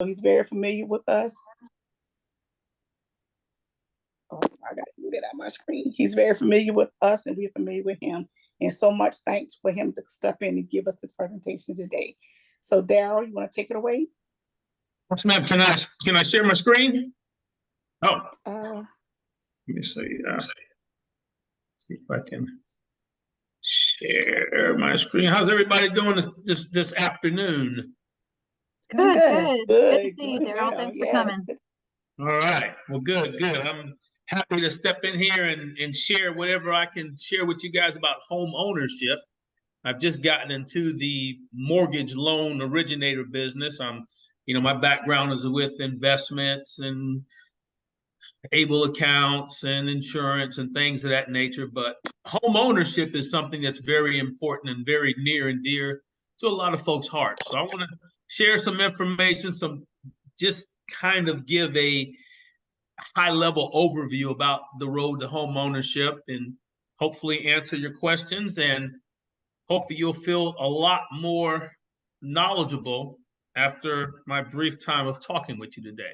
He's very familiar with us. Oh, I got to get out my screen. He's very familiar with us and we're familiar with him. And so much thanks for him to step in and give us this presentation today. So Daryl, you want to take it away? Yes, ma'am. Can I share my screen? Oh, let me see. See if I can share my screen. How's everybody doing this afternoon? Good. It's good to see you, Daryl. Thanks for coming. All right. Well, good. I'm happy to step in here and share whatever I can share with you guys about home ownership. I've just gotten into the mortgage loan originator business. My background is with investments and able accounts and insurance and things of that nature. But home ownership is something that's very important and very near and dear to a lot of folks' hearts. So I want to share some information, just kind of give a high-level overview about the road to home ownership and hopefully answer your questions, and hopefully you'll feel a lot more knowledgeable after my brief time of talking with you today.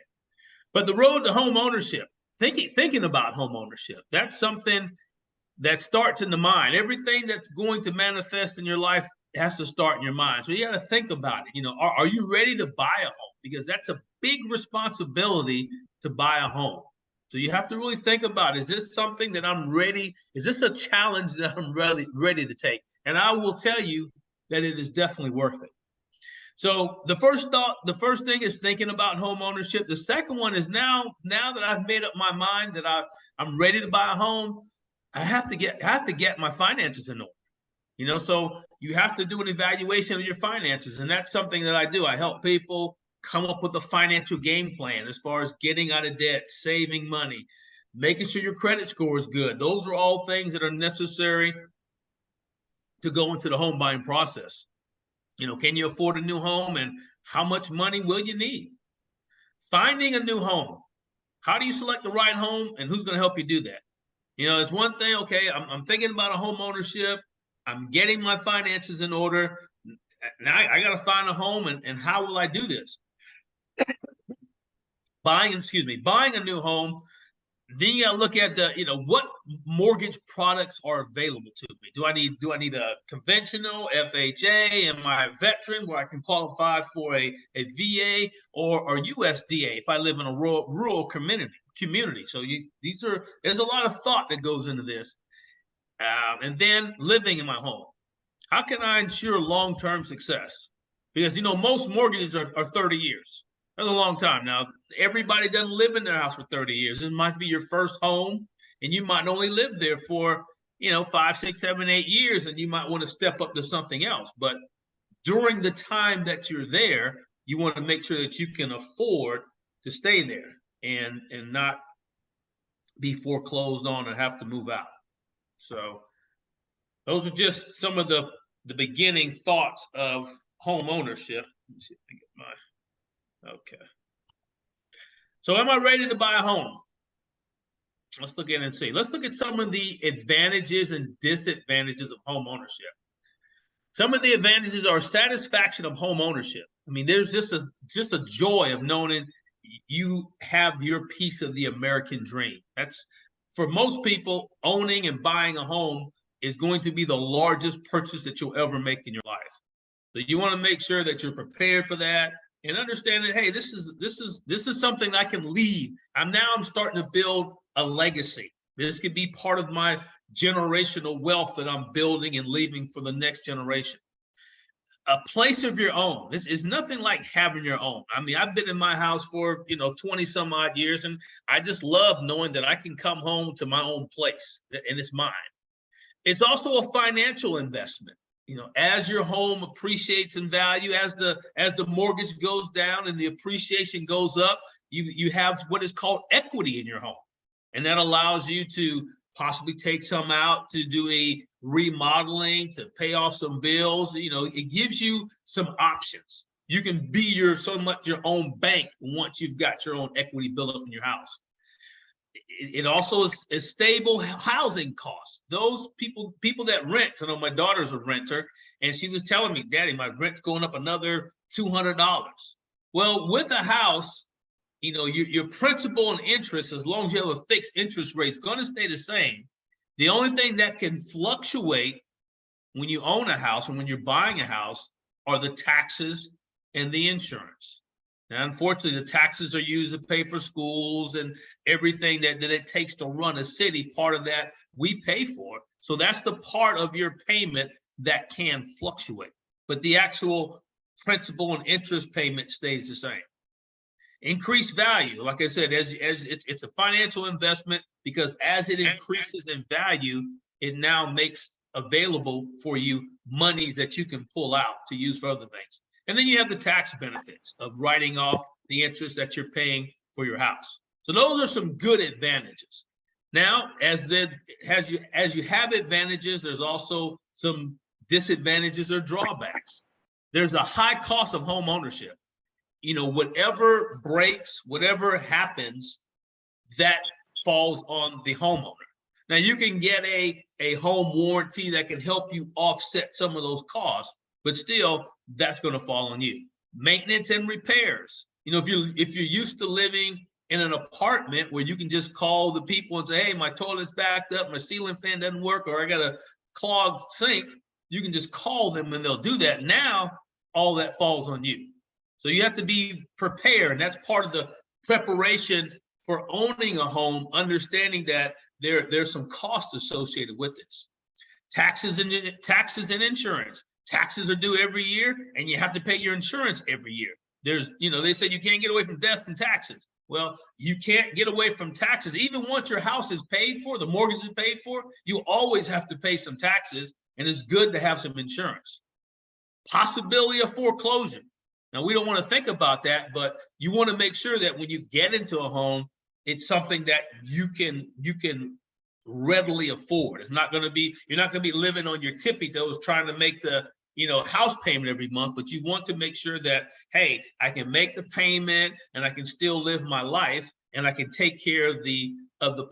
But the road to home ownership, thinking about home ownership, that's something that starts in the mind. Everything that's going to manifest in your life has to start in your mind. So you got to think about it. Are you ready to buy a home? Because that's a big responsibility to buy a home. So you have to really think about, is this something that I'm ready? Is this a challenge that I'm really ready to take? And I will tell you that it is definitely worth it. So the first thing is thinking about home ownership. The second one is now that I've made up my mind that I'm ready to buy a home, I have to get my finances in order. So you have to do an evaluation of your finances, and that's something that I do. I help people come up with a financial game plan as far as getting out of debt, saving money, making sure your credit score is good. Those are all things that are necessary to go into the home buying process. Can you afford a new home, and how much money will you need? Finding a new home. How do you select the right home, and who's going to help you do that? It's one thing, okay, I'm thinking about a home ownership. I'm getting my finances in order. Now I got to find a home, and how will I do this? Buying a new home. Then you got to look at what mortgage products are available to me. Do I need a conventional FHA? Am I a veteran where I can qualify for a VA or USDA if I live in a rural community? So there's a lot of thought that goes into this. And then living in my home. How can I ensure long-term success? Because most mortgages are 30 years. That's a long time. Now, everybody doesn't live in their house for 30 years. It might be your first home, and you might only live there for, 5, 6, 7, 8 years, and you might want to step up to something else. But during the time that you're there, you want to make sure that you can afford to stay there and not be foreclosed on and have to move out. So those are just some of the beginning thoughts of home ownership. Let me see if I can get my... Okay. So am I ready to buy a home? Let's look at it and see. Let's look at some of the advantages and disadvantages of home ownership. Some of the advantages are satisfaction of home ownership. I mean, there's just a joy of knowing you have your piece of the American dream. That's, for most people, owning and buying a home is going to be the largest purchase that you'll ever make in your life. So you want to make sure that you're prepared for that. And understand that, hey, this is something I can leave. I'm starting to build a legacy. This could be part of my generational wealth that I'm building and leaving for the next generation. A place of your own. This is nothing like having your own. I mean, I've been in my house for 20 some odd years, and I just love knowing that I can come home to my own place and it's mine. It's also a financial investment. As your home appreciates in value, as the mortgage goes down and the appreciation goes up, you have what is called equity in your home. And that allows you to possibly take some out to do a remodeling, to pay off some bills. It gives you some options. You can be your own bank once you've got your own equity built up in your house. It also is stable housing costs. Those people that rent, I know my daughter's a renter, and she was telling me, Daddy, my rent's going up another $200. Well, with a house, you know, your principal and interest, as long as you have a fixed interest rate, is going to stay the same. The only thing that can fluctuate when you own a house and when you're buying a house are the taxes and the insurance. Now, unfortunately, the taxes are used to pay for schools and everything that it takes to run a city. Part of that we pay for. So that's the part of your payment that can fluctuate. But the actual principal and interest payment stays the same. Increased value, like I said, as it's a financial investment, because as it increases in value, it now makes available for you monies that you can pull out to use for other things. And then you have the tax benefits of writing off the interest that you're paying for your house. So those are some good advantages. Now, as you have advantages, there's also some disadvantages or drawbacks. There's a high cost of home ownership. You know, whatever breaks, whatever happens, that falls on the homeowner. Now, you can get a home warranty that can help you offset some of those costs, but still, that's going to fall on you. Maintenance and repairs. You know, if you're used to living in an apartment where you can just call the people and say, hey, my toilet's backed up, my ceiling fan doesn't work, or I got a clogged sink, you can just call them and they'll do that. Now, all that falls on you. So you have to be prepared. And that's part of the preparation for owning a home, understanding that there's some cost associated with this. Taxes and insurance. Taxes are due every year, and you have to pay your insurance every year. There's, you know, they say you can't get away from death and taxes. Well, you can't get away from taxes. Even once your house is paid for, the mortgage is paid for, you always have to pay some taxes, and it's good to have some insurance. Possibility of foreclosure. Now, we don't want to think about that, but you want to make sure that when you get into a home, it's something that you can readily afford. It's not going to be, you're not going to be living on your tippy toes trying to make the, you know, house payment every month, but you want to make sure that, hey, I can make the payment and I can still live my life and I can take care of the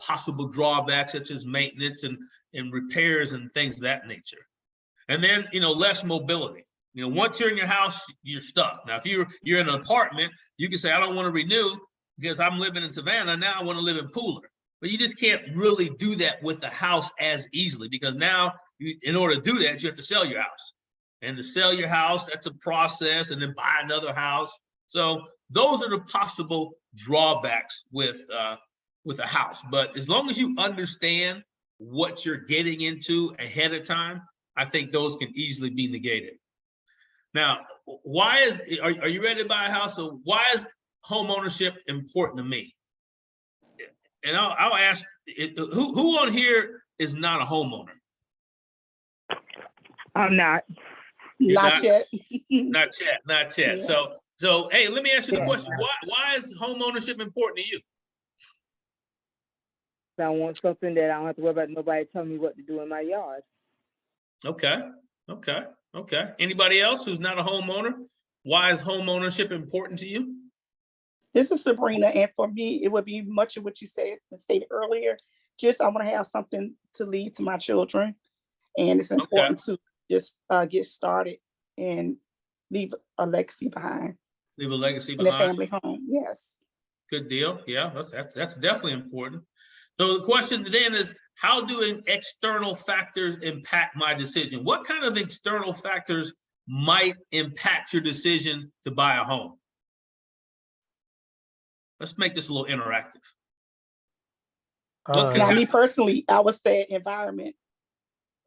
possible drawbacks such as maintenance and repairs and things of that nature. And then, you know, less mobility. You know, once you're in your house, you're stuck. Now, if you're in an apartment, you can say, I don't want to renew because I'm living in Savannah. Now I want to live in Pooler. But you just can't really do that with the house as easily, because now, in order to do that, you have to sell your house. And to sell your house, that's a process, and then buy another house. So those are the possible drawbacks with a house. But as long as you understand what you're getting into ahead of time, I think those can easily be negated. Now, are you ready to buy a house? So why is home ownership important to me? And I'll ask, who on here is not a homeowner? I'm not. Not yet. Not yet. Yeah. So hey, let me ask you the question. Yeah. Why is home ownership important to you? I want something that I don't have to worry about nobody telling me what to do in my yard. Okay. Anybody else who's not a homeowner? Why is home ownership important to you? This is Sabrina, and for me, it would be much of what you stated earlier. Just I want to have something to leave to my children, and it's important to just get started and leave a legacy behind. Leave a legacy in behind. a family home. Yes. Good deal. Yeah, that's definitely important. So the question then is, how do external factors impact my decision? What kind of external factors might impact your decision to buy a home? Let's make this a little interactive. Now, me personally, I would say environment.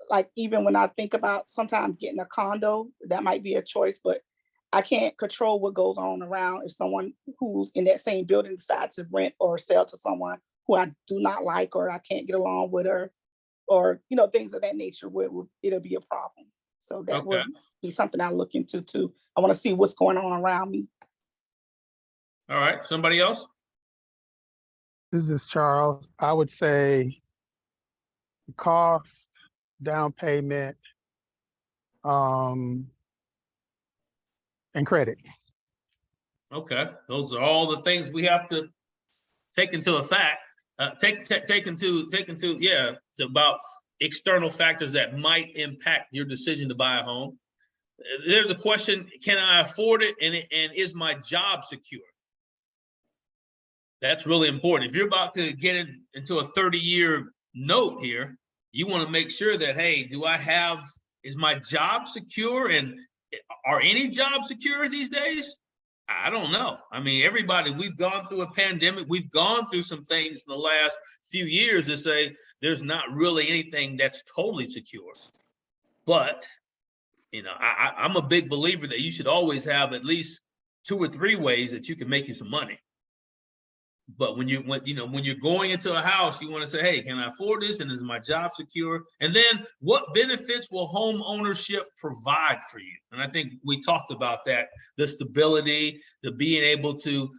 Like, even when I think about sometimes getting a condo, that might be a choice, but I can't control what goes on around. If someone who's in that same building decides to rent or sell to someone who I do not like, or I can't get along with her, or, you know, things of that nature, it'll be a problem. So that would be something I look into too. I want to see what's going on around me. All right, somebody else? This is Charles. I would say cost, down payment, and credit. Okay, those are all the things we have to take into effect. It's about external factors that might impact your decision to buy a home. There's a question, can I afford it? And is my job secure? That's really important. If you're about to get into a 30-year note here, you want to make sure that, hey, is my job secure? And are any jobs secure these days? I don't know. I mean, everybody, we've gone through a pandemic. We've gone through some things in the last few years to say there's not really anything that's totally secure. But, you know, I'm a big believer that you should always have at least 2 or 3 ways that you can make you some money. But when you're going into a house, you want to say, hey, can I afford this? And is my job secure? And then what benefits will home ownership provide for you? And I think we talked about that, the stability, the being able to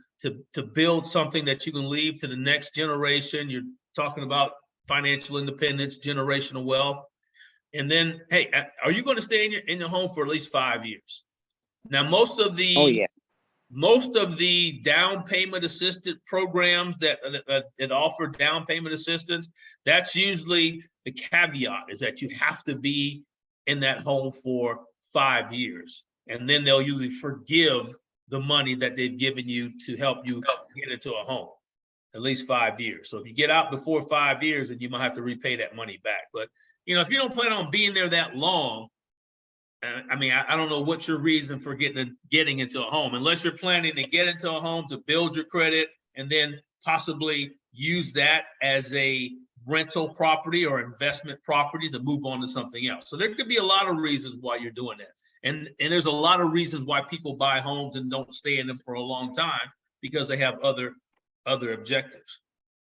build something that you can leave to the next generation. You're talking about financial independence, generational wealth. And then, hey, are you going to stay in your home for at least 5 years? Now, most of the down payment assisted programs that offer down payment assistance, that's usually the caveat, is that you have to be in that home for 5 years. And then they'll usually forgive the money that they've given you to help you get into a home, at least 5 years. So if you get out before 5 years, then you might have to repay that money back. But, you know, if you don't plan on being there that long, I mean, I don't know what's your reason for getting into a home, unless you're planning to get into a home to build your credit and then possibly use that as a rental property or investment property to move on to something else. So there could be a lot of reasons why you're doing that. And there's a lot of reasons why people buy homes and don't stay in them for a long time, because they have other objectives.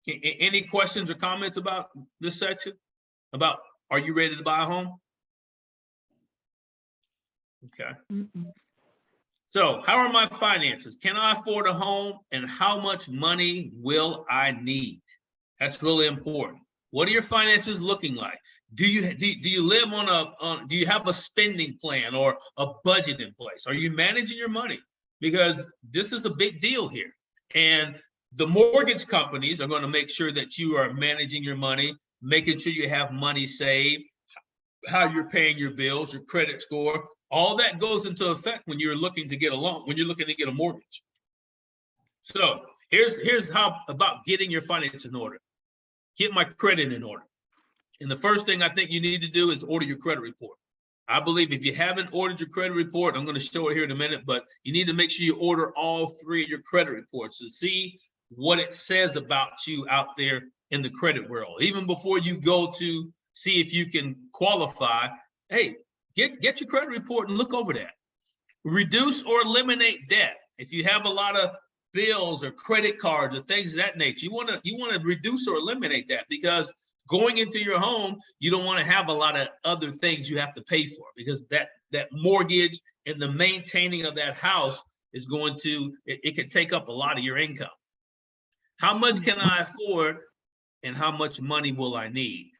Any questions or comments about this section? About, are you ready to buy a home? Okay. So how are my finances? Can I afford a home, and how much money will I need? That's really important. What are your finances looking like? Do you live do you have a spending plan or a budget in place? Are you managing your money? Because this is a big deal here. And the mortgage companies are going to make sure that you are managing your money, making sure you have money saved, how you're paying your bills, your credit score. All that goes into effect when you're looking to get a loan, when you're looking to get a mortgage. So here's how about getting your finances in order. Get my credit in order. And the first thing I think you need to do is order your credit report. I believe if you haven't ordered your credit report, I'm going to show it here in a minute, but you need to make sure you order all 3 of your credit reports to see what it says about you out there in the credit world. Even before you go to see if you can qualify, hey, Get your credit report and look over that. Reduce or eliminate debt. If you have a lot of bills or credit cards or things of that nature, you want to reduce or eliminate that, because going into your home, you don't want to have a lot of other things you have to pay for, because that mortgage and the maintaining of that house is it can take up a lot of your income. How much can I afford, and how much money will I need?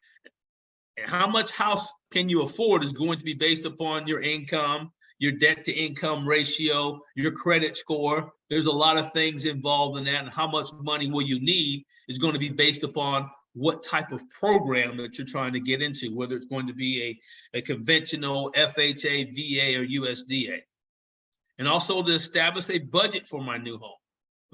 And how much house can you afford is going to be based upon your income, your debt to income ratio, your credit score. There's a lot of things involved in that. And how much money will you need is going to be based upon what type of program that you're trying to get into, whether it's going to be a conventional FHA, VA, or USDA. And also to establish a budget for my new home.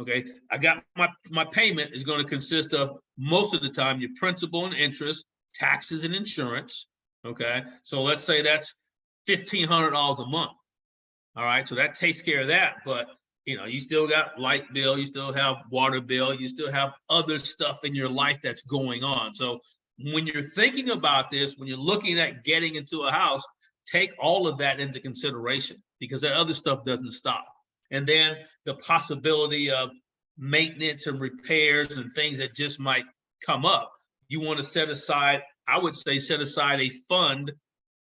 Okay, I got my payment is going to consist of, most of the time, your principal and interest, taxes and insurance. Okay, so let's say that's $1,500 a month. All right, so that takes care of that. But you know, you still got light bill, you still have water bill, you still have other stuff in your life that's going on. So when you're thinking about this, when you're looking at getting into a house, take all of that into consideration, because that other stuff doesn't stop. And then the possibility of maintenance and repairs and things that just might come up. You want to set aside, I would say, set aside a fund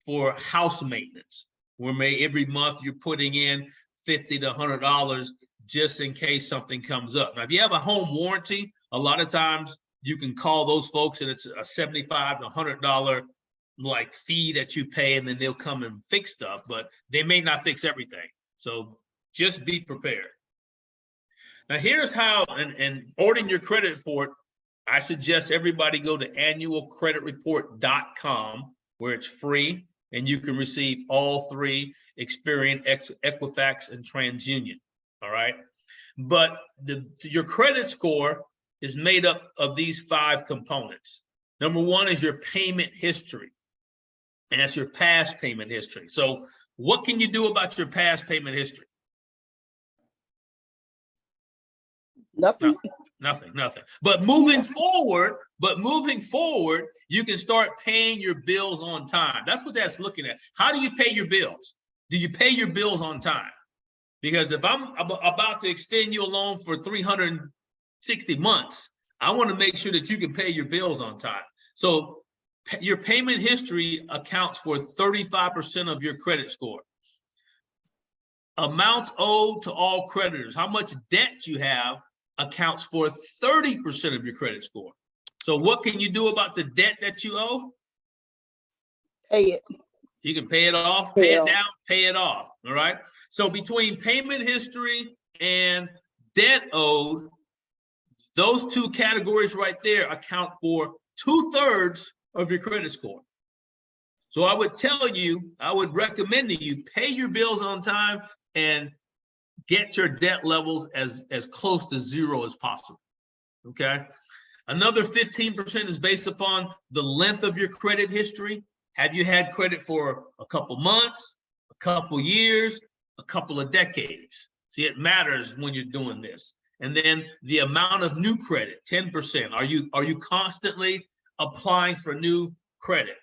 for house maintenance, where every month you're putting in $50 to $100 just in case something comes up. Now, if you have a home warranty, a lot of times you can call those folks and it's a $75 to $100 like fee that you pay, and then they'll come and fix stuff, but they may not fix everything. So just be prepared. Now, here's how, and ordering your credit report, I suggest everybody go to annualcreditreport.com, where it's free. and you can receive all three: Experian, Equifax, and TransUnion. All right. But your credit score is made up of these 5 components. Number 1 is your payment history, and that's your past payment history. So what can you do about your past payment history? Nothing. Nothing. But moving forward, you can start paying your bills on time. That's what that's looking at. How do you pay your bills? Do you pay your bills on time? Because if I'm about to extend you a loan for 360 months, I want to make sure that you can pay your bills on time. So your payment history accounts for 35% of your credit score. Amounts owed to all creditors, how much debt you have, accounts for 30% of your credit score. So what can you do about the debt that you owe? Pay it. You can pay it off, pay it down, pay it off. All right. So between payment history and debt owed, those 2 categories right there account for 2/3 of your credit score. So I would recommend to you, pay your bills on time and get your debt levels as close to 0 as possible. Okay. Another 15% is based upon the length of your credit history. Have you had credit for a couple months, a couple years, a couple of decades? See, it matters when you're doing this. And then the amount of new credit, 10%. Are you constantly applying for new credit?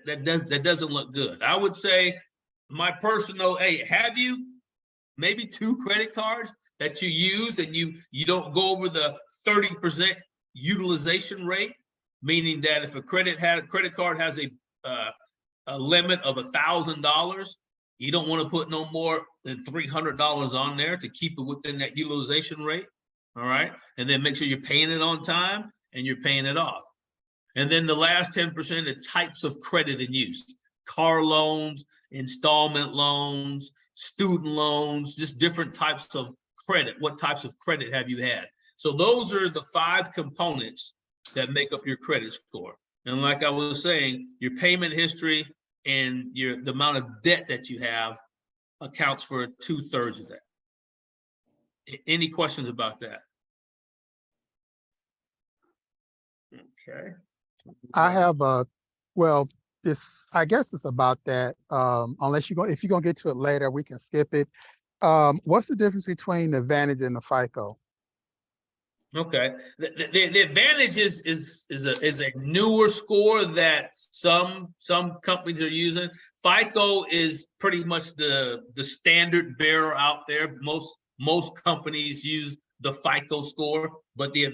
That doesn't look good. I would say, my personal, hey, have you maybe 2 credit cards that you use and you don't go over the 30% utilization rate, meaning that if a credit card has a limit of $1,000, you don't want to put no more than $300 on there to keep it within that utilization rate. All right. And then make sure you're paying it on time and you're paying it off. And then the last 10%, the types of credit in use: car loans, installment loans, student loans, just different types of credit. What types of credit have you had? So those are the 5 components that make up your credit score. And like I was saying, your payment history and the amount of debt that you have accounts for 2/3 of that. Any questions about that? Okay. I have I guess it's about that. Unless if you're gonna get to it later, we can skip it. What's the difference between the Advantage and the FICO? Okay. The Advantage is a newer score that some companies are using. FICO is pretty much the standard bearer out there. Most companies use the FICO score, but the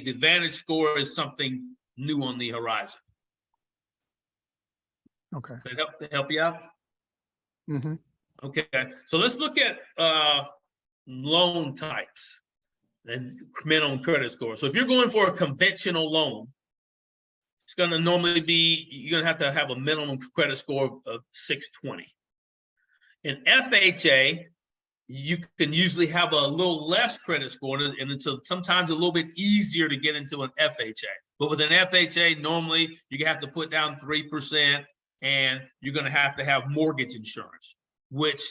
Advantage score is something new on the horizon. Okay. That help you out? Mm-hmm. Okay. So let's look at loan types and minimum credit score. So if you're going for a conventional loan, it's going to normally be, you're going to have a minimum credit score of 620. In FHA, you can usually have a little less credit score, and it's sometimes a little bit easier to get into an FHA. But with an FHA, normally you have to put down 3%, and you're going to have mortgage insurance, which,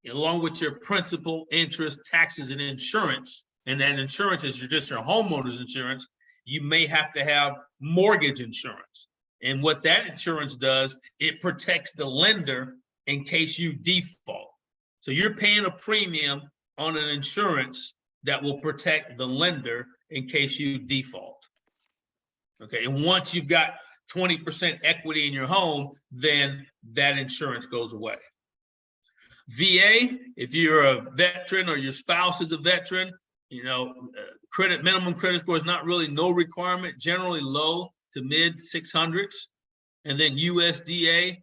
along with your principal, interest, taxes, and insurance, and that insurance is just your homeowner's insurance, you may have to have mortgage insurance. And what that insurance does, it protects the lender in case you default. So you're paying a premium on an insurance that will protect the lender in case you default. Okay, and once you've got 20% equity in your home, then that insurance goes away. VA, if you're a veteran or your spouse is a veteran, minimum credit score is not really no requirement, generally low to mid 600s. And then USDA,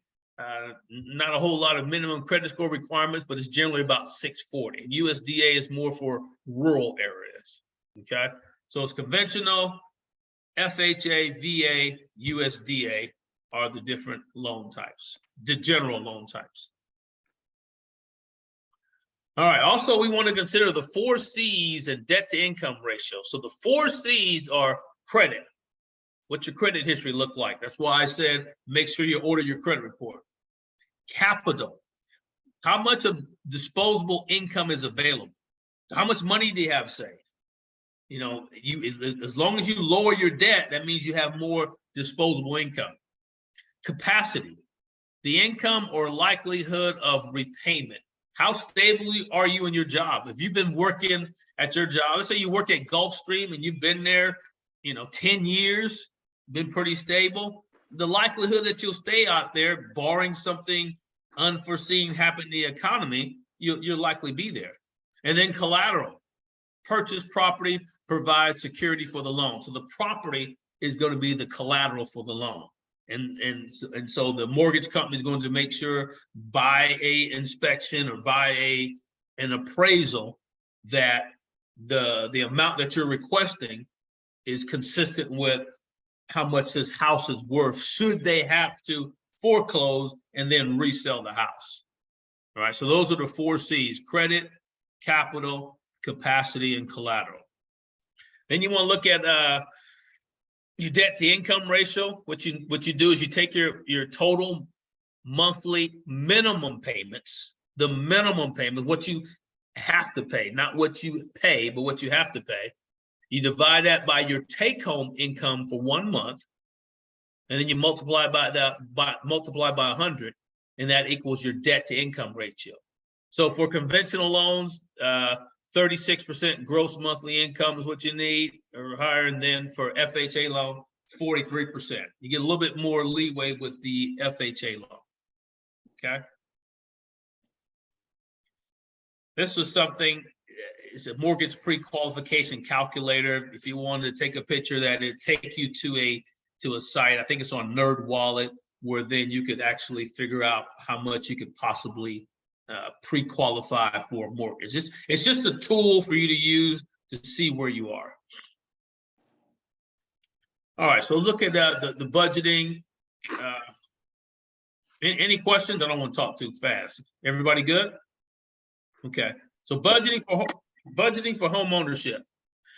not a whole lot of minimum credit score requirements, but it's generally about 640. USDA is more for rural areas. Okay, so it's conventional, FHA, VA, USDA are the different loan types, the general loan types. All right, also we want to consider the 4 C's and debt to income ratio. So the 4 C's are credit. What's your credit history look like? That's why I said make sure you order your credit report. Capital. How much of disposable income is available? How much money do you have saved? You know, as long as you lower your debt, that means you have more disposable income. Capacity. The income or likelihood of repayment. How stable are you in your job? If you've been working at your job, let's say you work at Gulfstream and you've been there, 10 years, been pretty stable, the likelihood that you'll stay out there, barring something unforeseen happen in the economy, you'll likely be there. And then collateral. Purchase property, provide security for the loan. So the property is going to be the collateral for the loan. And so the mortgage company is going to make sure by a inspection or by an appraisal that the amount that you're requesting is consistent with how much this house is worth, should they have to foreclose and then resell the house. All right, so those are the 4 C's: credit, capital, capacity, and collateral. Then you want to look at your debt to income ratio. What you do is you take your total monthly minimum payments, the minimum payment, what you have to pay, not what you pay, but what you have to pay. You divide that by your take-home income for 1 month, and then you multiply by 100, and that equals your debt to income ratio. So for conventional loans, 36% gross monthly income is what you need or higher. And then for FHA loan, 43%. You get a little bit more leeway with the FHA loan, okay? This was something, it's a mortgage pre-qualification calculator. If you wanted to take a picture of that, it'd take you to a site, I think it's on NerdWallet, where then you could actually figure out how much you could possibly pre-qualify for a mortgage. It's just a tool for you to use to see where you are. All right, so look at the budgeting. Any questions? I don't want to talk too fast. Everybody good? Okay, so budgeting for home ownership.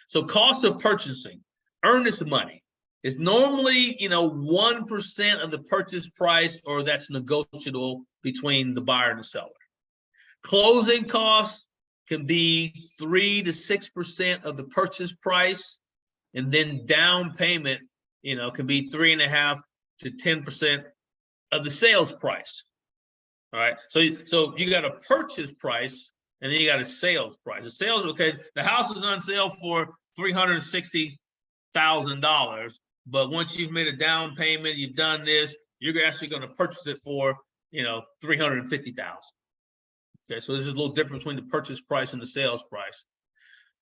So cost of purchasing, earnest money. It's normally 1% of the purchase price, or that's negotiable between the buyer and the seller. Closing costs can be 3 to 6% of the purchase price, and then down payment, can be 3.5 to 10% of the sales price. All right, so you got a purchase price, and then you got a sales price. The sales, okay, the house is on sale for $360,000, but once you've made a down payment, you've done this, you're actually going to purchase it for $350,000. Okay, so this is a little difference between the purchase price and the sales price.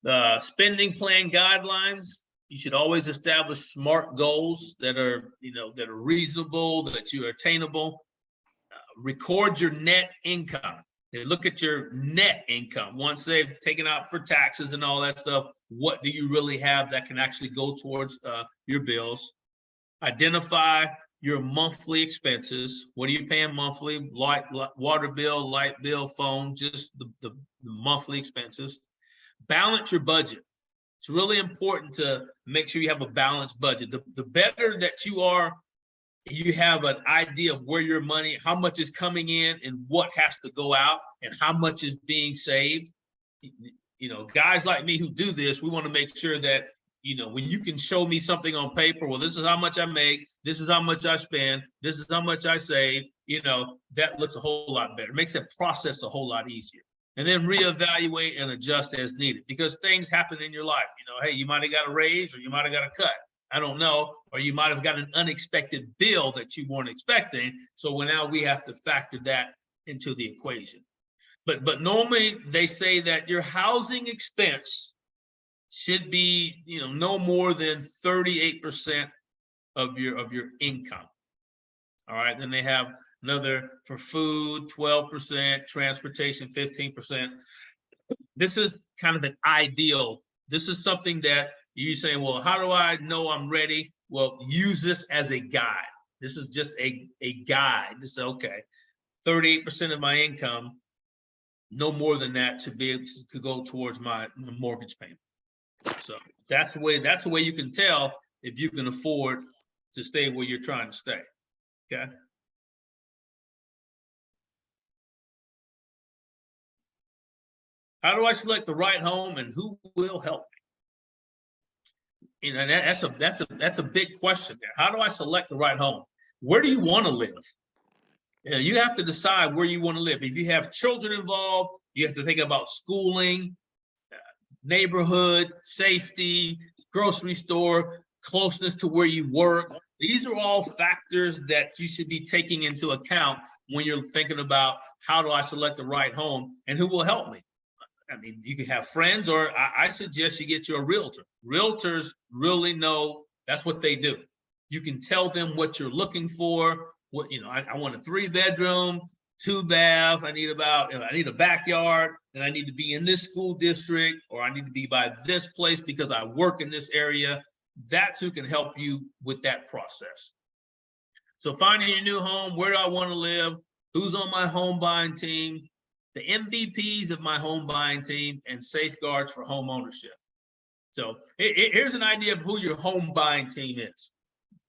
The spending plan guidelines, you should always establish SMART goals that are, that are reasonable, that you are attainable. Record your net income. Look at your net income. Once they've taken out for taxes and all that stuff, what do you really have that can actually go towards your bills? Identify your monthly expenses. What are you paying monthly? Water bill, light bill, phone, just the monthly expenses. Balance your budget. It's really important to make sure you have a balanced budget. The better that you have an idea of where your money, how much is coming in and what has to go out and how much is being saved. Guys like me who do this, we want to make sure that, when you can show me something on paper, well, this is how much I make, this is how much I spend, this is how much I save, that looks a whole lot better. It makes that process a whole lot easier. And then reevaluate and adjust as needed, because things happen in your life. Hey, you might have got a raise or you might have got a cut. I don't know, or you might have got an unexpected bill that you weren't expecting. So now we have to factor that into the equation. But normally they say that your housing expense should be, no more than 38% of your income. All right, then they have another for food, 12%, transportation, 15%. This is kind of an ideal. This is something that you're saying, well, how do I know I'm ready? Well, use this as a guide. This is just a guide. This is okay. 38% of my income, no more than that, to be able to go towards my mortgage payment. So that's the way you can tell if you can afford to stay where you're trying to stay. Okay. How do I select the right home, and who will help me? You know, that's a big question there. How do I select the right home? Where do you want to live? You know, you have to decide where you want to live. If you have children involved, you have to think about schooling, neighborhood, safety, grocery store, closeness to where you work. These are all factors that you should be taking into account when you're thinking about how do I select the right home and who will help me. I mean, you can have friends, or I suggest you get you a realtor. Realtors really know, that's what they do. You can tell them what you're looking for. What, you know, I want a 3-bedroom, 2-bath. I need a backyard, and I need to be in this school district, or I need to be by this place because I work in this area. That's who can help you with that process. So finding your new home, where do I want to live? Who's on my home buying team? The MVPs of my home buying team, and safeguards for home ownership. So here's an idea of who your home buying team is.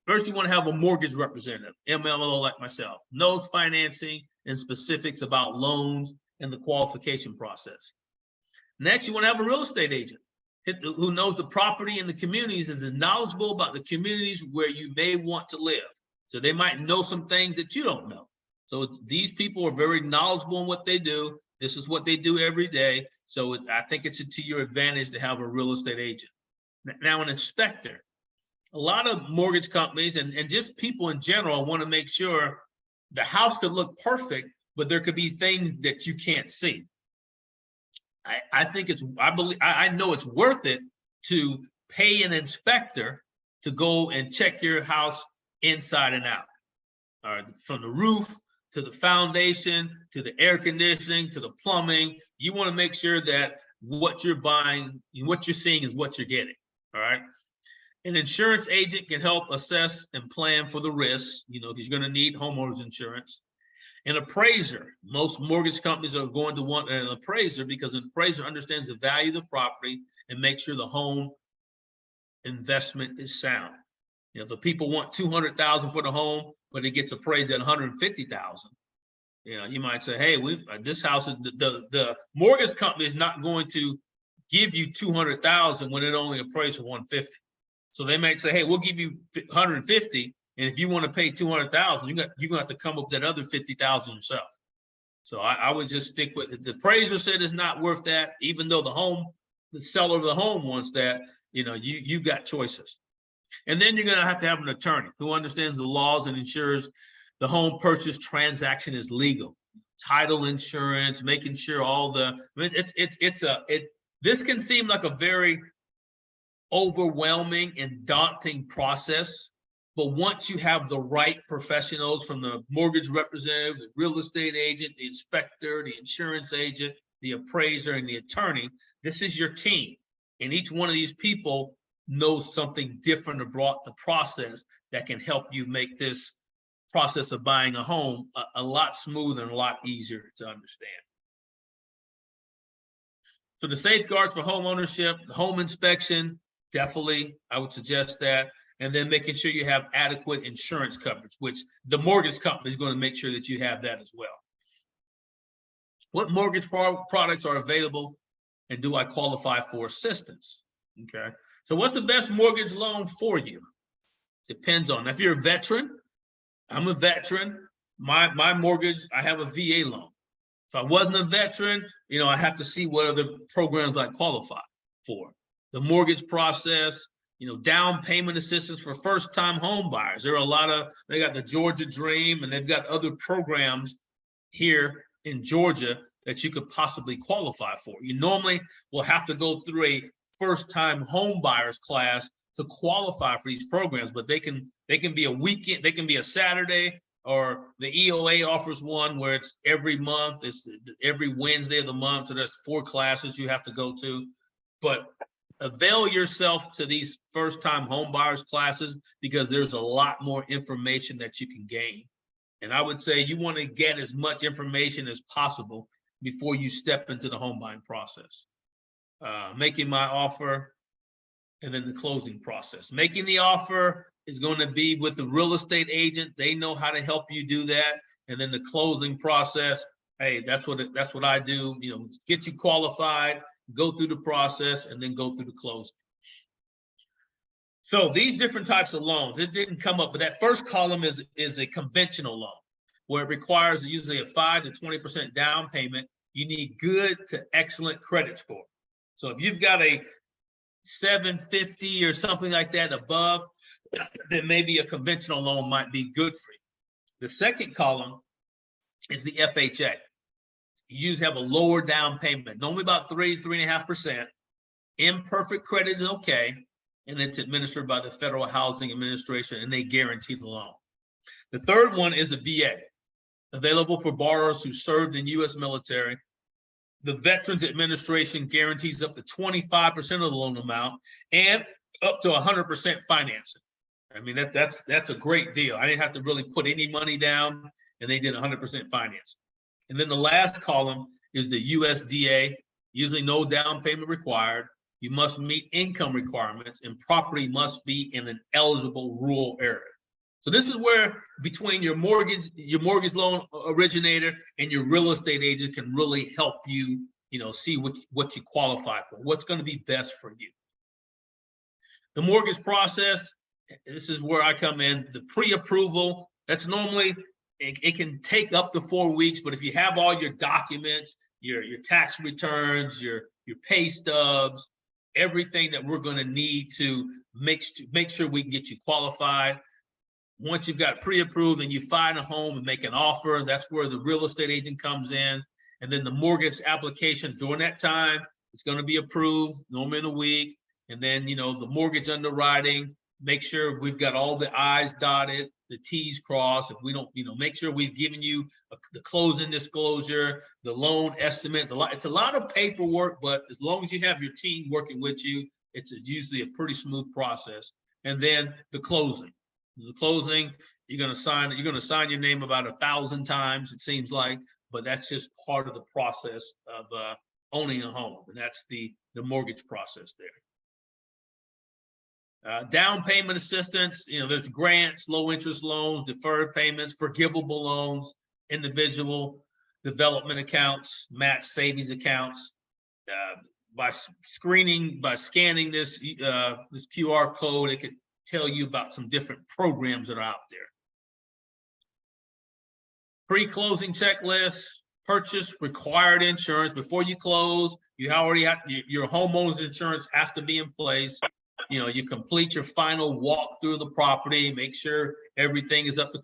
First, you want to have a mortgage representative, MLO like myself, knows financing and specifics about loans and the qualification process. Next, you want to have a real estate agent who knows the property and the communities and is knowledgeable about the communities where you may want to live. So they might know some things that you don't know. So these people are very knowledgeable in what they do. This is what they do every day. So I think it's to your advantage to have a real estate agent. Now, an inspector. A lot of mortgage companies and just people in general want to make sure the house could look perfect, but there could be things that you can't see. I know it's worth it to pay an inspector to go and check your house inside and out. All right, from the roof to the foundation, to the air conditioning, to the plumbing. You want to make sure that what you're buying, what you're seeing is what you're getting, all right? An insurance agent can help assess and plan for the risks, you know, because you're going to need homeowners insurance. An appraiser, most mortgage companies are going to want an appraiser because an appraiser understands the value of the property and makes sure the home investment is sound. You know, if the people want $200,000 for the home, but it gets appraised at $150,000, you know, you might say, hey, this house is the mortgage company is not going to give you $200,000 when it only appraised for $150,000. So they might say, hey, we'll give you $150,000, and if you want to pay $200,000, you're gonna have to come up with that other $50,000 yourself. So I would just stick with it. The appraiser said it's not worth that, even though the seller of the home wants that. You know, you've got choices. And then you're going to have an attorney who understands the laws and ensures the home purchase transaction is legal. Title insurance, making sure this can seem like a very overwhelming and daunting process, but once you have the right professionals, from the mortgage representative, the real estate agent, the inspector, the insurance agent, the appraiser, and the attorney, this is your team. And each one of these people knows something different about the process that can help you make this process of buying a home a lot smoother and a lot easier to understand. So the safeguards for home ownership, home inspection, definitely, I would suggest that. And then making sure you have adequate insurance coverage, which the mortgage company is going to make sure that you have that as well. What mortgage products are available, and do I qualify for assistance? Okay. So what's the best mortgage loan for you? Depends on, if you're a veteran, I'm a veteran, my mortgage, I have a VA loan. If I wasn't a veteran, you know, I have to see what other programs I qualify for. The mortgage process, you know, down payment assistance for first-time home buyers. There are they got the Georgia Dream, and they've got other programs here in Georgia that you could possibly qualify for. You normally will have to go through a first-time home buyers class to qualify for these programs, but they can be a weekend, they can be a Saturday, or the EOA offers one where it's every month, it's every Wednesday of the month, so there's 4 classes you have to go to. But avail yourself to these first-time home buyers classes because there's a lot more information that you can gain. And I would say you want to get as much information as possible before you step into the home buying process. Making my offer, and then the closing process. Making the offer is going to be with the real estate agent. They know how to help you do that. And then the closing process, hey, that's what I do. You know, get you qualified, go through the process, and then go through the closing. So these different types of loans, it didn't come up, but that first column is a conventional loan, where it requires usually a 5 to 20% down payment. You need good to excellent credit score. So if you've got a 750 or something like that above, then maybe a conventional loan might be good for you. The second column is the FHA. You usually have a lower down payment, normally about 3.5%. Imperfect credit is okay, and it's administered by the Federal Housing Administration, and they guarantee the loan. The third one is a VA, available for borrowers who served in U.S. military. The Veterans Administration guarantees up to 25% of the loan amount and up to 100% financing. I mean, that's a great deal. I didn't have to really put any money down, and they did 100% finance. And then the last column is the USDA, usually no down payment required. You must meet income requirements, and property must be in an eligible rural area. So this is where between your mortgage loan originator and your real estate agent can really help you, see what you qualify for, what's going to be best for you. The mortgage process, this is where I come in. The pre-approval, that's normally, it can take up to 4 weeks, but if you have all your documents, your tax returns, your pay stubs, everything that we're going to need to make sure we can get you qualified. Once you've got pre-approved and you find a home and make an offer, that's where the real estate agent comes in. And then the mortgage application during that time, it's going to be approved, normally in a week. And then, the mortgage underwriting, make sure we've got all the I's dotted, the T's crossed. If we don't, make sure we've given you the closing disclosure, the loan estimate. It's a lot of paperwork, but as long as you have your team working with you, it's usually a pretty smooth process. And then the closing. The closing, you're going to sign your name about 1,000 times, it seems like, but that's just part of the process of owning a home, and that's the mortgage process there. Down payment assistance, there's grants, low interest loans, deferred payments, forgivable loans, individual development accounts, match savings accounts. By scanning this QR code, it could tell you about some different programs that are out there. Pre-closing checklist, purchase required insurance. Before you close, you already have your homeowner's insurance has to be in place. You complete your final walk through the property, make sure everything is up to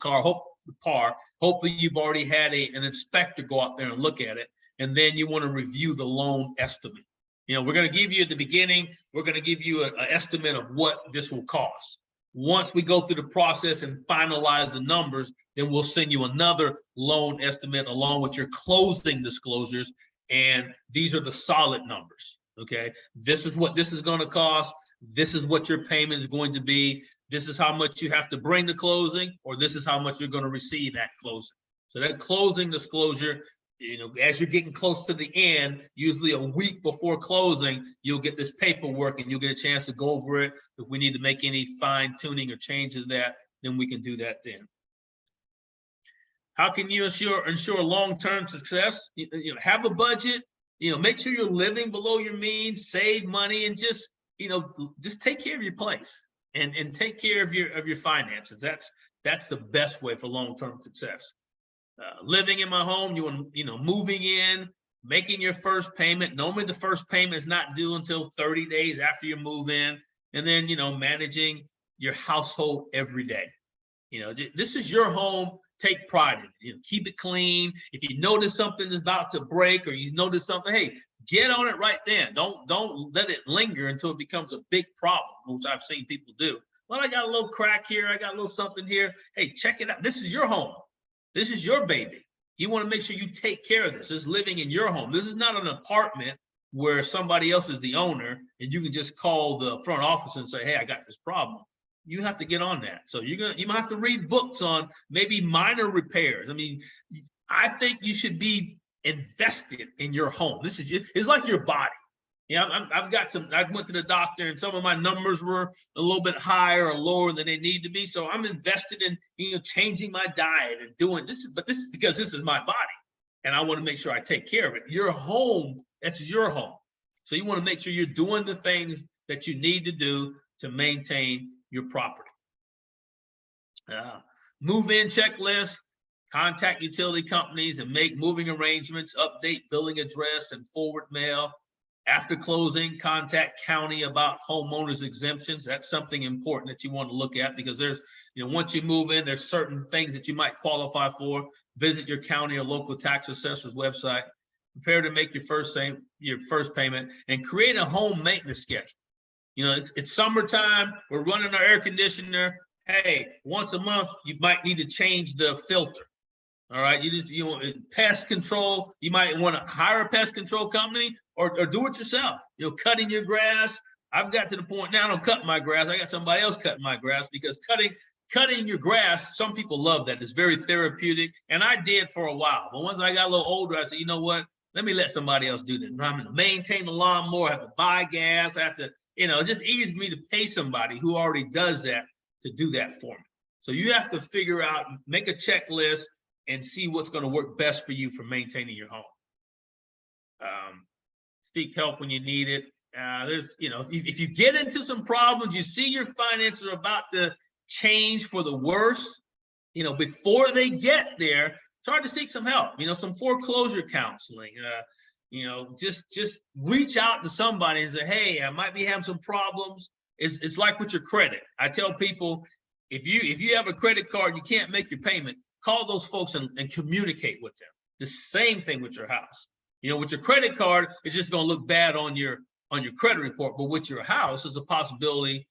par. Hopefully you've already had an inspector go out there and look at it. And then you want to review the loan estimate. We're going to give you at the beginning, we're going to give you an estimate of what this will cost. Once we go through the process and finalize the numbers, then we'll send you another loan estimate along with your closing disclosures. And these are the solid numbers, okay? This is what this is going to cost. This is what your payment is going to be. This is how much you have to bring to closing, or this is how much you're going to receive at closing. So that closing disclosure, as you're getting close to the end, usually a week before closing, you'll get this paperwork and you'll get a chance to go over it. If we need to make any fine tuning or changes to that, then we can do that then. How can you ensure long-term success? Have a budget, make sure you're living below your means, save money, and just take care of your place and take care of your finances. That's the best way for long-term success. Living in my home, moving in, making your first payment. Normally the first payment is not due until 30 days after you move in. And then, managing your household every day. This is your home. Take pride in it. Keep it clean. If you notice something is about to break or you notice something, hey, get on it right then. Don't let it linger until it becomes a big problem, which I've seen people do. Well, I got a little crack here. I got a little something here. Hey, check it out. This is your home. This is your baby. You want to make sure you take care of this. It's living in your home. This is not an apartment where somebody else is the owner and you can just call the front office and say, hey, I got this problem. You have to get on that. So you might have to read books on maybe minor repairs. I mean, I think you should be invested in your home. It's like your body. I went to the doctor and some of my numbers were a little bit higher or lower than they need to be. So I'm invested in, changing my diet and doing this, but this is because this is my body. and I want to make sure I take care of it. Your home, that's your home. So you want to make sure you're doing the things that you need to do to maintain your property. Move-in checklist, contact utility companies and make moving arrangements, update billing address and forward mail. After closing, contact county about homeowners exemptions. That's something important that you want to look at, because there's, once you move in, there's certain things that you might qualify for. Visit your county or local tax assessor's website. Prepare to make your first payment, and create a home maintenance schedule. It's summertime. We're running our air conditioner. Hey, once a month, you might need to change the filter. All right, you want pest control. You might want to hire a pest control company or do it yourself. Cutting your grass. I've got to the point now I don't cut my grass. I got somebody else cutting my grass, because cutting your grass, some people love that. It's very therapeutic, and I did for a while. But once I got a little older, I said, you know what? Let me let somebody else do this. I'm going to maintain the lawnmower. I have to buy gas. I have to, it's just easy for me to pay somebody who already does that to do that for me. So you have to figure out, make a checklist, and see what's going to work best for you for maintaining your home. Seek help when you need it. There's, if you get into some problems, you see your finances are about to change for the worse, before they get there, try to seek some help, some foreclosure counseling, just reach out to somebody and say, hey, I might be having some problems. It's like with your credit. I tell people, if you have a credit card, you can't make your payment, call those folks and communicate with them. The same thing with your house. With your credit card, it's just going to look bad on your credit report. But with your house, there's a possibility,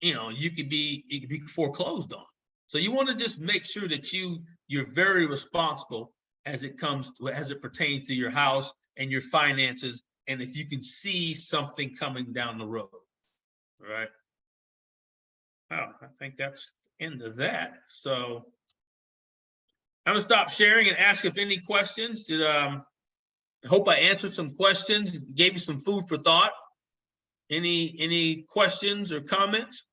it could be foreclosed on. So you want to just make sure that you're very responsible as it pertains to your house and your finances, and if you can see something coming down the road. All right. Oh, I think that's the end of that. So I'm gonna stop sharing and ask if any questions. I hope I answered some questions, gave you some food for thought. Any questions or comments?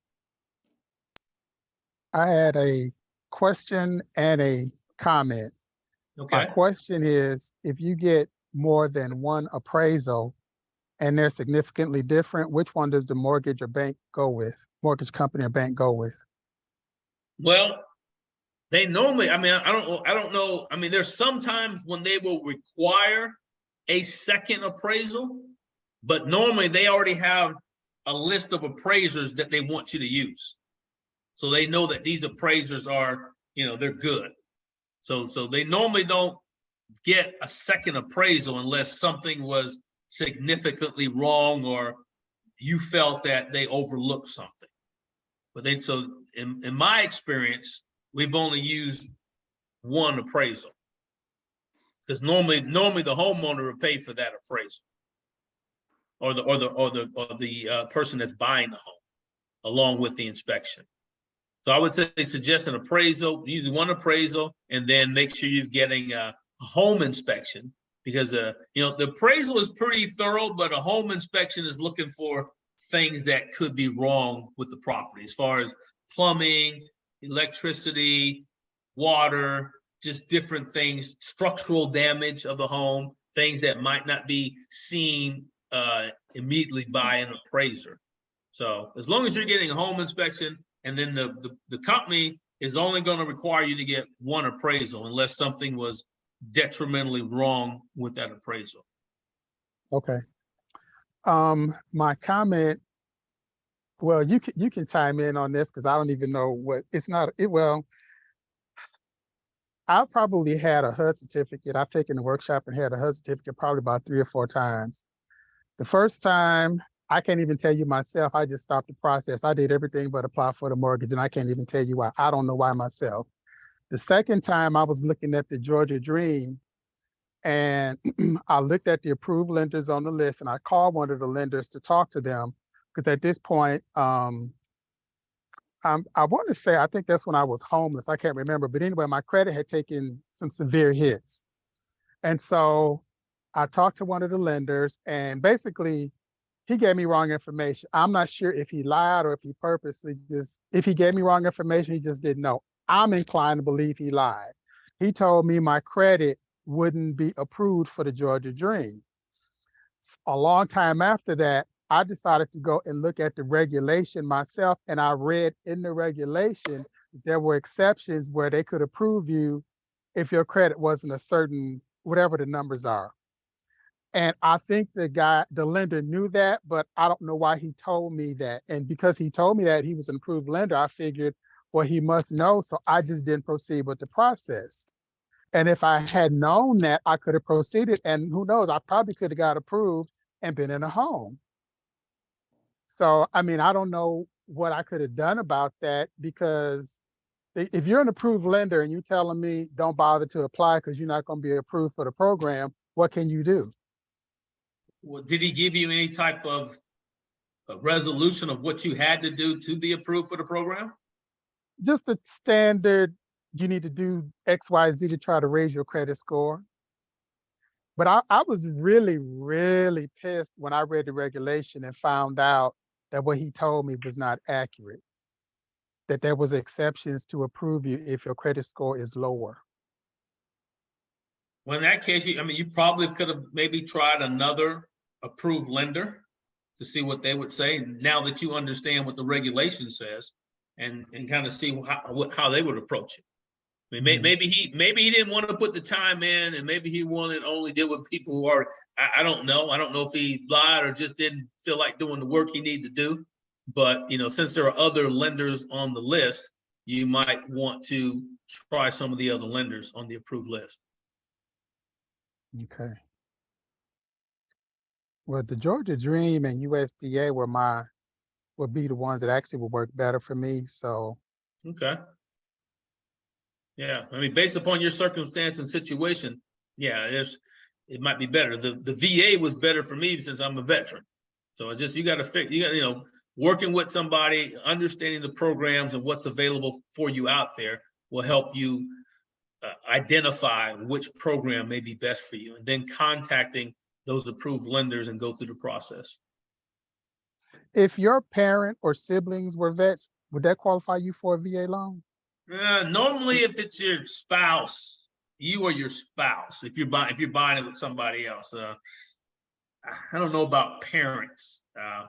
I had a question and a comment. Okay. My question is, if you get more than one appraisal and they're significantly different, which one does the mortgage or bank go with? Mortgage company or bank go with? Well, they normally, I don't know. There's sometimes when they will require a second appraisal, but normally they already have a list of appraisers that they want you to use. So they know that these appraisers are, they're good. So they normally don't get a second appraisal unless something was significantly wrong or you felt that they overlooked something. But in my experience, we've only used one appraisal, because normally the homeowner will pay for that appraisal, or the person that's buying the home, along with the inspection. So I would say suggest an appraisal, use one appraisal, and then make sure you're getting a home inspection, because the appraisal is pretty thorough, but a home inspection is looking for things that could be wrong with the property, as far as plumbing, electricity, water, just different things, structural damage of the home, things that might not be seen immediately by an appraiser. So as long as you're getting a home inspection, and then the company is only going to require you to get one appraisal unless something was detrimentally wrong with that appraisal. Okay. My comment, well, you can chime in on this, because I don't even know what it's not. Well, I probably had a HUD certificate. I've taken the workshop and had a HUD certificate probably about 3 or 4 times. The first time, I can't even tell you myself. I just stopped the process. I did everything but apply for the mortgage, and I can't even tell you why. I don't know why myself. The second time, I was looking at the Georgia Dream, and I looked at the approved lenders on the list, and I called one of the lenders to talk to them, because at this point, I want to say, I think that's when I was homeless. I can't remember. But anyway, my credit had taken some severe hits. And so I talked to one of the lenders, and basically he gave me wrong information. I'm not sure if he lied or if he purposely if he gave me wrong information, he just didn't know. I'm inclined to believe he lied. He told me my credit wouldn't be approved for the Georgia Dream. A long time after that, I decided to go and look at the regulation myself, and I read in the regulation there were exceptions where they could approve you if your credit wasn't a certain, whatever the numbers are. And I think the lender knew that, but I don't know why he told me that. And because he told me that he was an approved lender, I figured, well, he must know. So I just didn't proceed with the process. And if I had known that, I could have proceeded. And who knows, I probably could have got approved and been in a home. So, I mean, I don't know what I could have done about that, because if you're an approved lender and you're telling me don't bother to apply because you're not going to be approved for the program, what can you do? Well, did he give you any type of resolution of what you had to do to be approved for the program? Just the standard, you need to do X, Y, Z to try to raise your credit score. But I was really, really pissed when I read the regulation and found out that what he told me was not accurate, that there was exceptions to approve you if your credit score is lower. Well, in that case, you probably could have maybe tried another approved lender to see what they would say now that you understand what the regulation says, and kind of see how they would approach it. I mean, maybe he didn't want to put the time in, and maybe he wanted to only deal with people who are, I don't know. I don't know if he lied or just didn't feel like doing the work he needed to do. But, since there are other lenders on the list, you might want to try some of the other lenders on the approved list. Okay. Well, the Georgia Dream and USDA would be the ones that actually would work better for me. So. Okay. Yeah, based upon your circumstance and situation, yeah, it might be better. The VA was better for me since I'm a veteran. So it's just, you got to working with somebody, understanding the programs and what's available for you out there will help you identify which program may be best for you, and then contacting those approved lenders and go through the process. If your parent or siblings were vets, would that qualify you for a VA loan? Normally, if it's your spouse, you or your spouse, if you're buying it with somebody else, I don't know about parents.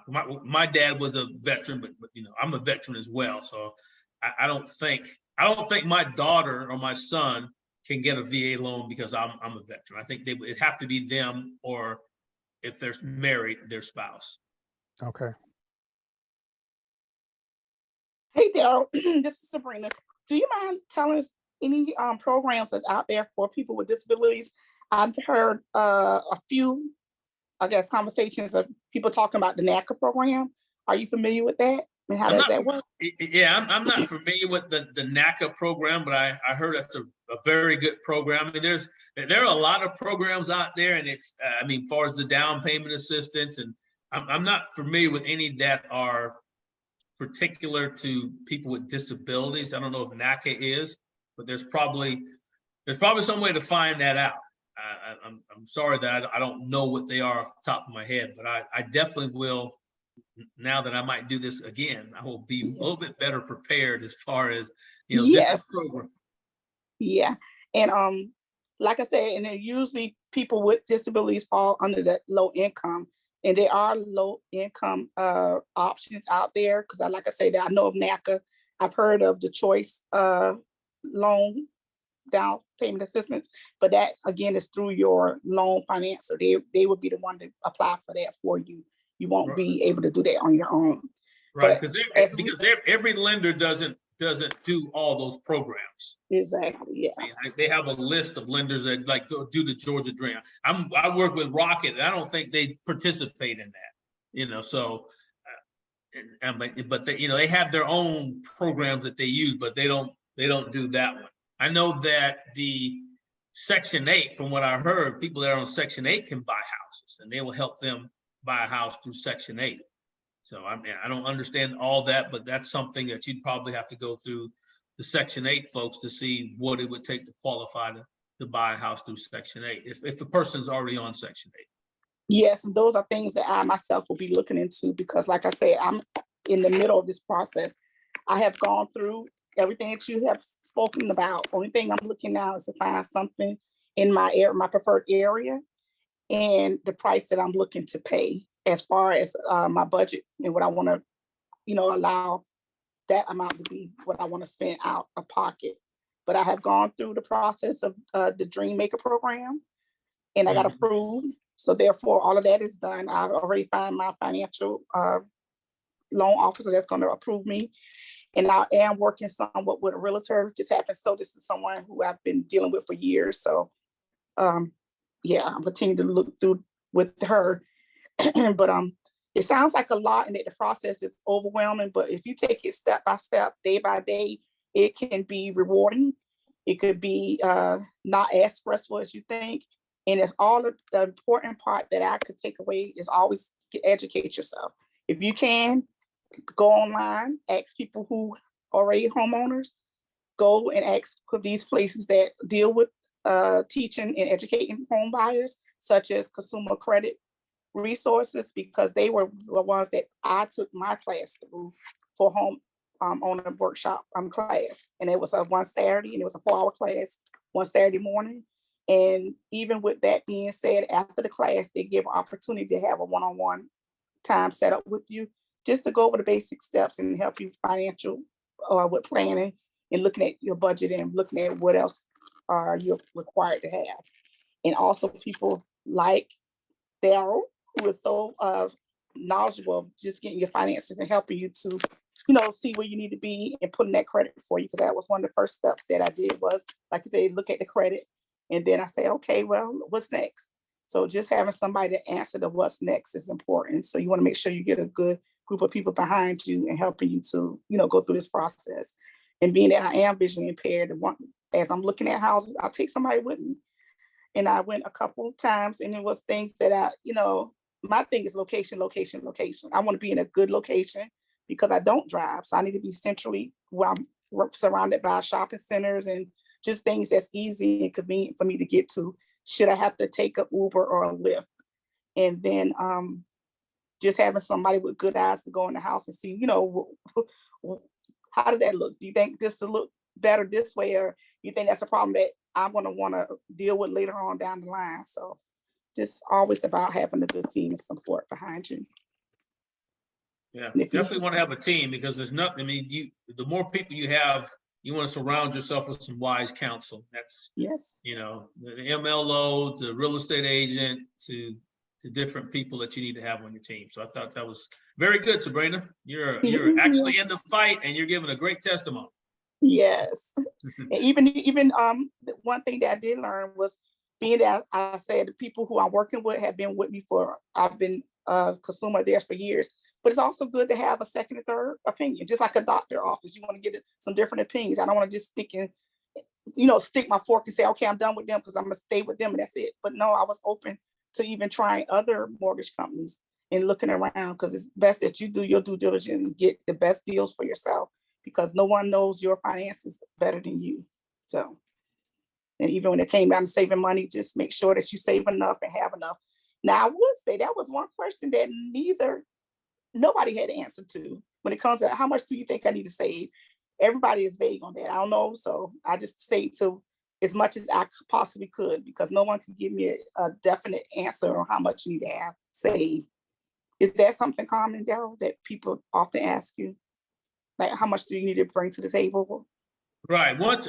My dad was a veteran, but I'm a veteran as well. So I don't think my daughter or my son can get a VA loan because I'm a veteran. I think it'd have to be them, or if they're married, their spouse. Okay. Hey, Daryl, this is Sabrina. Do you mind telling us any programs that's out there for people with disabilities? I've heard a few, I guess, conversations of people talking about the NACA program. Are you familiar with that? And how does that work? Yeah, I'm not familiar with the NACA program, but I heard that's a very good program. There are a lot of programs out there, and it's as far as the down payment assistance, and I'm not familiar with any that are particular to people with disabilities. I don't know if NACA is, but there's probably some way to find that out. I'm sorry that I don't know what they are off the top of my head, but I definitely will. Now that I might do this again, I will be a little bit better prepared as far as yes. program. Yeah, and like I said, and then usually people with disabilities fall under that low income. And there are low income options out there, because like I said, I know of NACA. I've heard of the choice loan down payment assistance, but that again is through your loan finance. So they would be the one to apply for that for you. You won't be able to do that on your own. Right, because every lender doesn't do all those programs. Exactly. Yeah. They have a list of lenders that do the Georgia Dream. I work with Rocket, and I don't think they participate in that. So, but they have their own programs that they use, but they don't do that one. I know that the Section 8, from what I heard, people that are on Section 8 can buy houses, and they will help them buy a house through Section 8. So I don't understand all that, but that's something that you'd probably have to go through the Section 8 folks to see what it would take to qualify to buy a house through Section 8, if the person's already on Section 8. Yes, and those are things that I myself will be looking into, because like I said, I'm in the middle of this process. I have gone through everything that you have spoken about. Only thing I'm looking now is to find something in my area, my preferred area, and the price that I'm looking to pay as far as my budget and what I want to, allow that amount to be what I want to spend out of pocket. But I have gone through the process of the Dream Maker program, and I got approved. So therefore, all of that is done. I've already found my financial loan officer that's going to approve me. And I am working somewhat with a realtor. Just happened. So this is someone who I've been dealing with for years. So yeah, I'm continuing to look through with her. But it sounds like a lot and that the process is overwhelming. But if you take it step by step, day by day, it can be rewarding. It could be not as stressful as you think. And it's all of the important part that I could take away is always educate yourself. If you can, go online, ask people who are already homeowners, go and ask for these places that deal with teaching and educating home buyers, such as Consumer Credit Resources, because they were the ones that I took my class through for home owner workshop class. And it was a one Saturday, and it was a 4-hour class, one Saturday morning. And even with that being said, after the class, they give an opportunity to have a one-on-one time set up with you, just to go over the basic steps and help you financial with planning and looking at your budget and looking at what else are you required to have. And also people like Daryl, who is so knowledgeable of just getting your finances and helping you to, see where you need to be and putting that credit for you. Because that was one of the first steps that I did was, like you say, look at the credit. And then I say, okay, well, what's next? So just having somebody to answer the what's next is important. So you want to make sure you get a good group of people behind you and helping you to, go through this process. And being that I am visually impaired, as I'm looking at houses, I'll take somebody with me. And I went a couple of times, and it was things that my thing is location, location, location. I want to be in a good location because I don't drive. So I need to be centrally where I'm surrounded by shopping centers and just things that's easy and convenient for me to get to. Should I have to take an Uber or a Lyft? And then just having somebody with good eyes to go in the house and see, how does that look? Do you think this will look better this way? Or you think that's a problem that I'm going to want to deal with later on down the line? So just always about having a good team and support behind you. Yeah, definitely want to have a team because there's nothing, the more people you have, you want to surround yourself with some wise counsel. That's, yes, the MLO, the real estate agent, to different people that you need to have on your team. So I thought that was very good, Sabrina. You're actually in the fight and you're giving a great testimony. Yes. And even one thing that I did learn was being that I said the people who I'm working with have been with me I've been a consumer there for years. But it's also good to have a second and third opinion, just like a doctor office. You want to get some different opinions. I don't want to just stick my fork and say, okay, I'm done with them because I'm going to stay with them and that's it. But no, I was open to even trying other mortgage companies and looking around, because it's best that you do your due diligence and get the best deals for yourself, because no one knows your finances better than you. So, and even when it came down to saving money, just make sure that you save enough and have enough. Now, I would say that was one question that nobody had an answer to when it comes to how much do you think I need to save? Everybody is vague on that. I don't know. So I just say to as much as I possibly could, because no one can give me a definite answer on how much you need to have saved. Is that something common, Daryl, that people often ask you? Like, how much do you need to bring to the table? Right. Once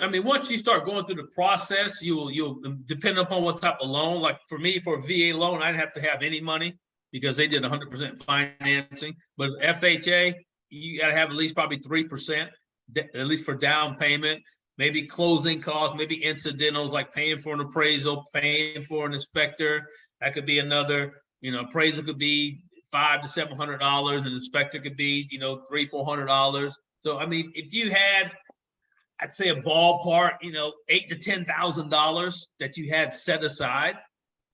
you start going through the process, you'll depend upon what type of loan. Like for me, for a VA loan, I'd have to have any money because they did 100% financing. But FHA, you got to have at least probably 3%, at least for down payment, maybe closing costs, maybe incidentals like paying for an appraisal, paying for an inspector. That could be another, appraisal could be $500 to $700. An inspector could be, $300 to $400. So, if you had, I'd say a ballpark, $8,000 to $10,000 that you had set aside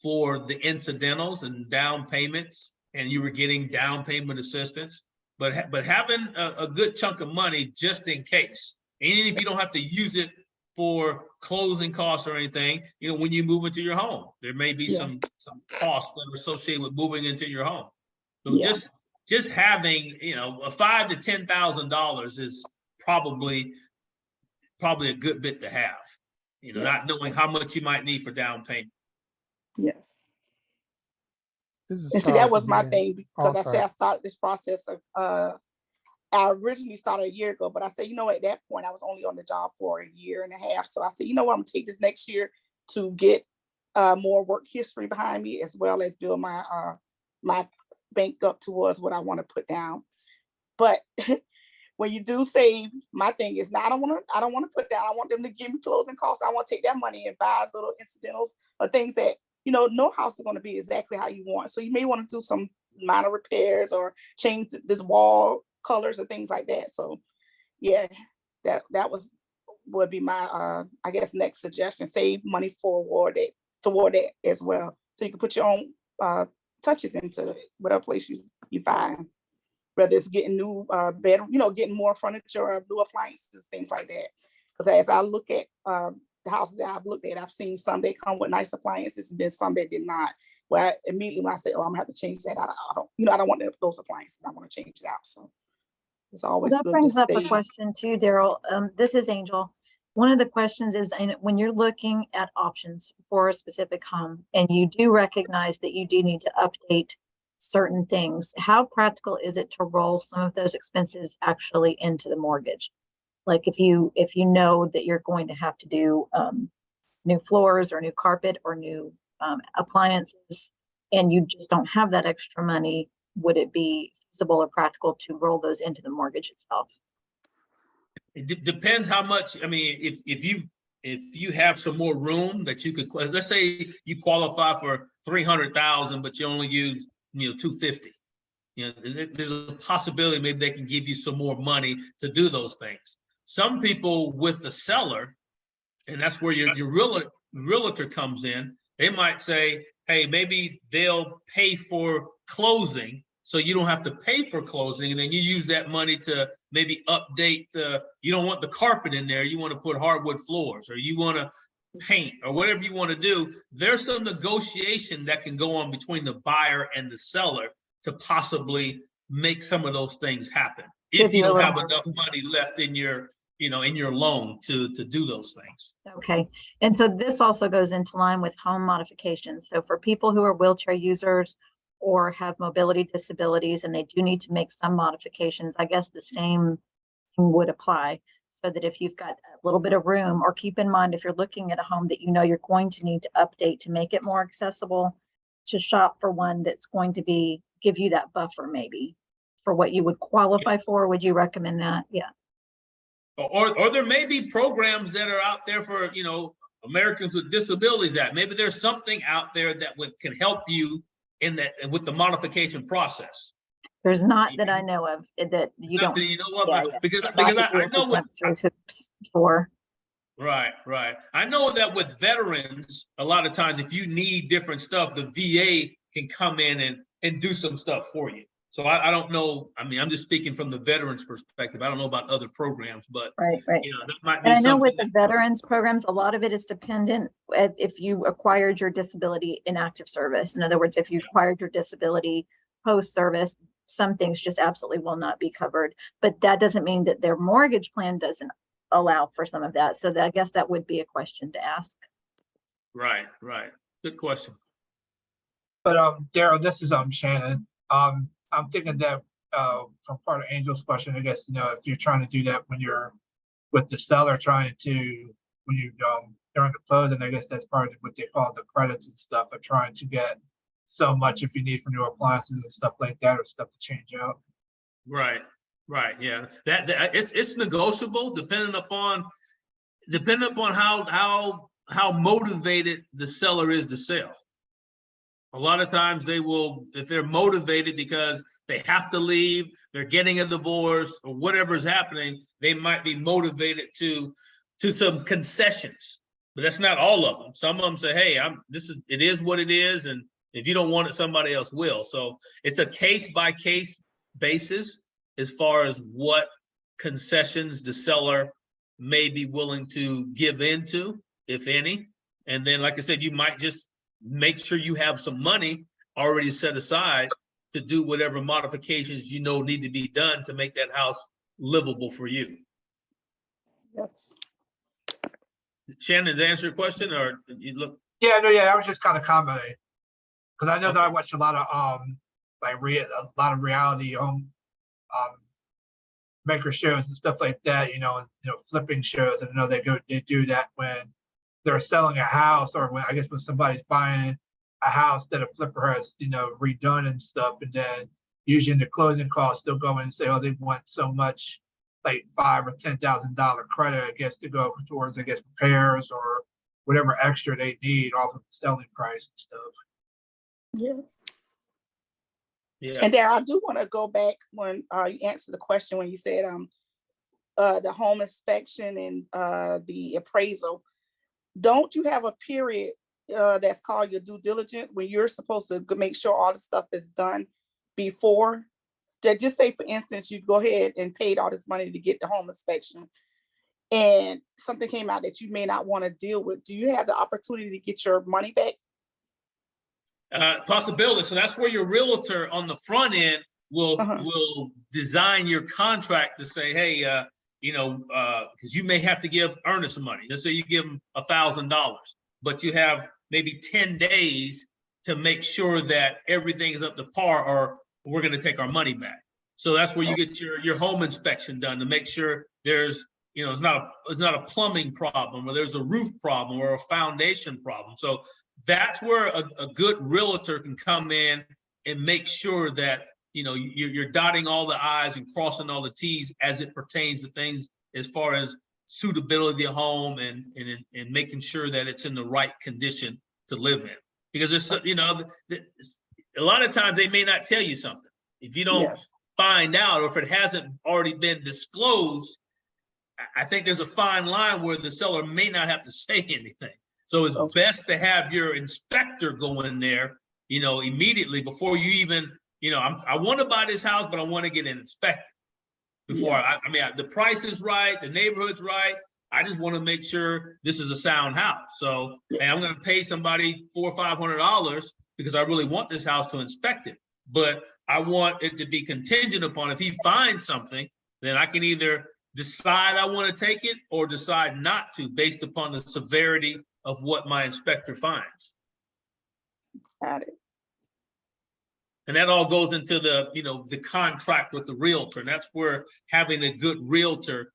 for the incidentals and down payments, and you were getting down payment assistance, but having a good chunk of money just in case, and even if you don't have to use it for closing costs or anything, when you move into your home, there may be some costs that are associated with moving into your home. So just having, a $5,000 to $10,000 is probably a good bit to have. You know, not knowing how much you might need for down payment. Yes. This is And see, that Charles was my again. thing, because Oh, I sorry. said I started this process of, I originally started a year ago, but I said, you know, at that point, I was only on the job for a year and a half. So I said, you know what, I'm gonna take this next year to get more work history behind me, as well as build my my bank up towards what I want to put down. But when you do save, my thing is now I don't want to put down. I want them to give me closing costs. I want to take that money and buy little incidentals or things that, you know, no house is going to be exactly how you want. So you may want to do some minor repairs or change this wall colors or things like that. So yeah, that would be my I guess next suggestion. Save money toward that as well. So you can put your own touches into whatever place you find. Whether it's getting new bedroom, you know, getting more furniture or new appliances, things like that. Because as I look at the houses that I've looked at, I've seen some that come with nice appliances, and then some that did not. Where immediately when I say, "Oh, I'm gonna have to change that," I don't, you know, I don't want those appliances. I want to change it out. So it's always That good brings to up a stay. question too, Daryl. This is Angel. One of the questions is, when you're looking at options for a specific home and you do recognize that you do need to update certain things, how practical is it to roll some of those expenses actually into the mortgage? Like if you know that you're going to have to do new floors or new carpet or new appliances, and you just don't have that extra money, would it be feasible or practical to roll those into the mortgage itself? It depends how much. I mean, if you have some more room that you could, let's say you qualify for 300,000, but you only use 250. There's a possibility maybe they can give you some more money to do those things. Some people with the seller, and that's where your realtor comes in. They might say, hey, maybe they'll pay for closing, so you don't have to pay for closing, and then you use that money to maybe update you don't want the carpet in there, you want to put hardwood floors, or you want to paint, or whatever you want to do. There's some negotiation that can go on between the buyer and the seller to possibly make some of those things happen, if you don't have enough money left in your loan to do those things. Okay. And so this also goes into line with home modifications. So for people who are wheelchair users or have mobility disabilities and they do need to make some modifications, I guess the same thing would apply. So that if you've got a little bit of room, or keep in mind, if you're looking at a home that you know you're going to need to update to make it more accessible, to shop for one that's going to give you that buffer maybe for what you would qualify for. Would you recommend that? Yeah. Or there may be programs that are out there for, Americans with Disabilities Act. Maybe there's something out there that can help you in that with the modification process. There's not that I know of that you don't. That you know of, Yeah, because I know what hoops for. Right. I know that with veterans, a lot of times if you need different stuff, the VA can come in and do some stuff for you. So I don't know. I mean, I'm just speaking from the veterans' perspective. I don't know about other programs, but right. That might be. And I know with the veterans programs, a lot of it is dependent if you acquired your disability in active service. In other words, if you acquired your disability post-service, some things just absolutely will not be covered. But that doesn't mean that their mortgage plan doesn't allow for some of that. So I guess that would be a question to ask. Right. Good question. But Daryl, this is Shannon. I'm thinking that from part of Angel's question, I guess, if you're trying to do that when you're with the seller when you during the closing, I guess that's part of what they call the credits and stuff, of trying to get so much if you need for new appliances and stuff like that, or stuff to change out. Right. Yeah. That it's negotiable depending upon how motivated the seller is to sell. A lot of times they will, if they're motivated because they have to leave, they're getting a divorce, or whatever's happening, they might be motivated to some concessions. But that's not all of them. Some of them say, hey, it is what it is, and if you don't want it, somebody else will. So it's a case-by-case basis as far as what concessions the seller may be willing to give into, if any. And then, like I said, you might just make sure you have some money already set aside to do whatever modifications need to be done to make that house livable for you. Yes. Shannon, to answer your question, or you look? Yeah, no, yeah, I was just kind of commenting. Cause I know that I Okay. watch a lot of, like a lot of reality maker shows and stuff like that, and, flipping shows. And I know they do that when they're selling a house, or when, I guess, when somebody's buying a house that a flipper has, redone and stuff. And then usually in the closing costs, they'll go in and say, oh, they want so much, like $5,000 or $10,000 credit, I guess, to go towards, I guess, repairs or whatever extra they need off of the selling price and stuff. Yes. Yeah. And there, I do want to go back when you answered the question when you said the home inspection and the appraisal. Don't you have a period that's called your due diligence when you're supposed to make sure all the stuff is done before? That, just say, for instance, you go ahead and paid all this money to get the home inspection, and something came out that you may not want to deal with. Do you have the opportunity to get your money back? Possibility. So that's where your realtor on the front end will design your contract to say, hey, because you may have to give Ernest some money. Let's say you give him $1,000, but you have maybe 10 days to make sure that everything is up to par, or we're going to take our money back. So that's where you get your home inspection done to make sure there's, it's not a plumbing problem, or there's a roof problem or a foundation problem. So that's where a good realtor can come in and make sure that, you're dotting all the I's and crossing all the T's as it pertains to things as far as suitability of home and making sure that it's in the right condition to live in. Because there's, a lot of times they may not tell you something. If you don't find out, or if it hasn't already been disclosed, I think there's a fine line where the seller may not have to say anything. So it's best to have your inspector go in there, immediately before you even, I want to buy this house, but I want to get it inspected before. The price is right, the neighborhood's right. I just want to make sure this is a sound house. So hey, I'm going to pay somebody $400 or $500 because I really want this house to inspect it. But I want it to be contingent upon, if he finds something, then I can either decide I want to take it or decide not to, based upon the severity of what my inspector finds. Got it. And that all goes into the contract with the realtor. And that's where having a good realtor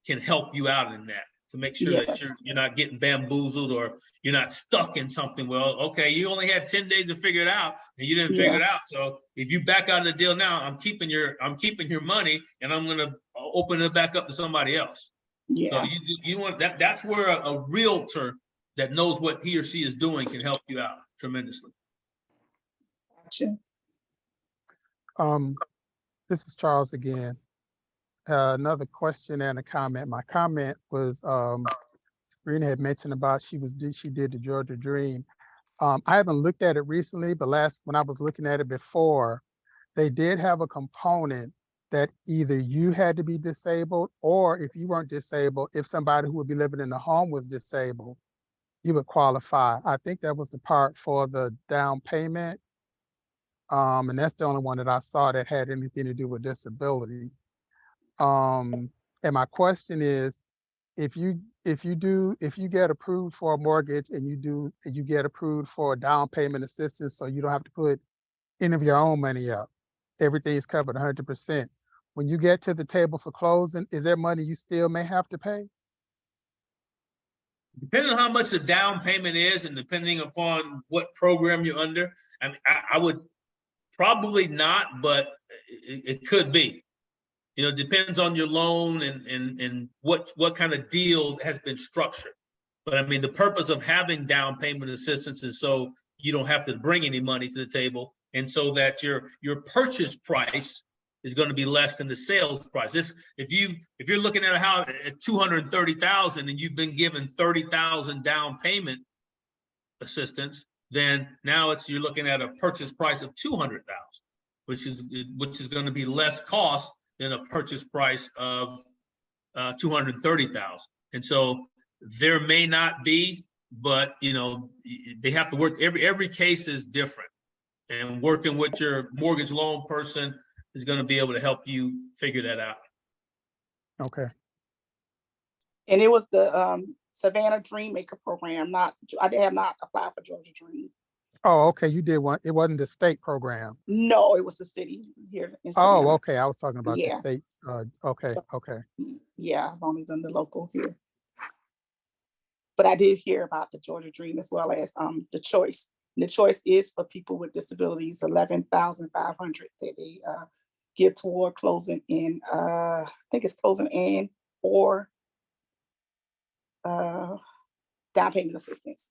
can help you out in that, to make sure that you're not getting bamboozled, or you're not stuck in something. Well, okay, you only had 10 days to figure it out and you didn't figure it out. So if you back out of the deal now, I'm keeping your money, and I'm going to open it back up to somebody else. So you want that. That's where a realtor that knows what he or she is doing can help you out tremendously. Gotcha. This is Charles again. Another question and a comment. My comment was, Sabrina had mentioned about she did the Georgia Dream. I haven't looked at it recently, but when I was looking at it before, they did have a component that either you had to be disabled, or if you weren't disabled, if somebody who would be living in the home was disabled, you would qualify. I think that was the part for the down payment. And that's the only one that I saw that had anything to do with disability. And my question is, if you get approved for a mortgage and you get approved for a down payment assistance, so you don't have to put any of your own money up, everything is covered 100%. When you get to the table for closing, is there money you still may have to pay? Depending on how much the down payment is, and depending upon what program you're under, I would probably not, but it could be. It depends on your loan and what kind of deal has been structured. But the purpose of having down payment assistance is so you don't have to bring any money to the table, and so that your purchase price is going to be less than the sales price. If you're looking at a house at $230,000 and you've been given $30,000 down payment assistance, then now you're looking at a purchase price of $200,000, which is going to be less cost than a purchase price of $230,000. And so there may not be, but they have to work. Every case is different, and working with your mortgage loan person is going to be able to help you figure that out. Okay. And it was the Savannah Dream Maker Program. I have not applied for Georgia Dream. Oh, okay, you did one. It wasn't the state program. No, it was the city here in Oh, Savannah. okay. I was talking about the Yeah. state. Okay, okay. Yeah, I've only done the local here. But I did hear about the Georgia Dream as well as the choice. And the choice is for people with disabilities, 11,500 that they give toward closing in. I think it's closing in or down payment assistance.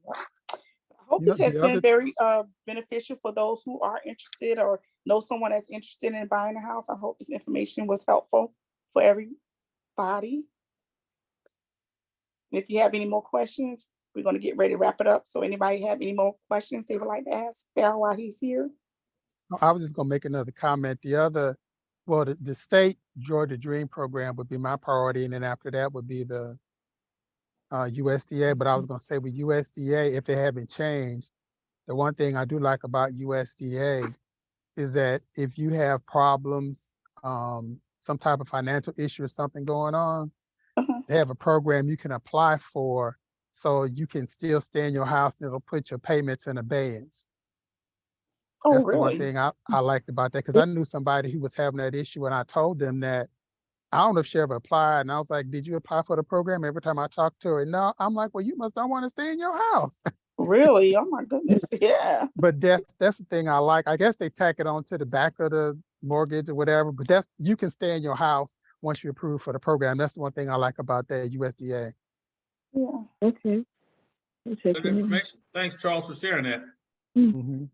I hope this has been very beneficial for those who are interested or know someone that's interested in buying a house. I hope this information was helpful for everybody. If you have any more questions, we're going to get ready to wrap it up. So anybody have any more questions they would like to ask Darryl while he's here? I was just gonna make another comment. The state Georgia Dream program would be my priority, and then after that would be the USDA. But I was gonna say with USDA, if they haven't changed, the one thing I do like about USDA is that if you have problems, some type of financial issue or something going on, they have a program you can apply for so you can still stay in your house and it'll put your payments in abeyance. Oh, That's the one really? thing I liked about that, because I knew somebody who was having that issue, and I told them that I don't know if she ever applied, and I was like, "Did you apply for the program?" Every time I talked to her, no. I'm like, "Well, you must not want to stay in your house." Really? Oh my goodness. Yeah. But that's the thing I like. I guess they tack it on to the back of the mortgage or whatever. But you can stay in your house once you're approved for the program. That's the one thing I like about that USDA. Yeah. Okay. Good information. Thanks, Charles, for sharing that. Mm-hmm.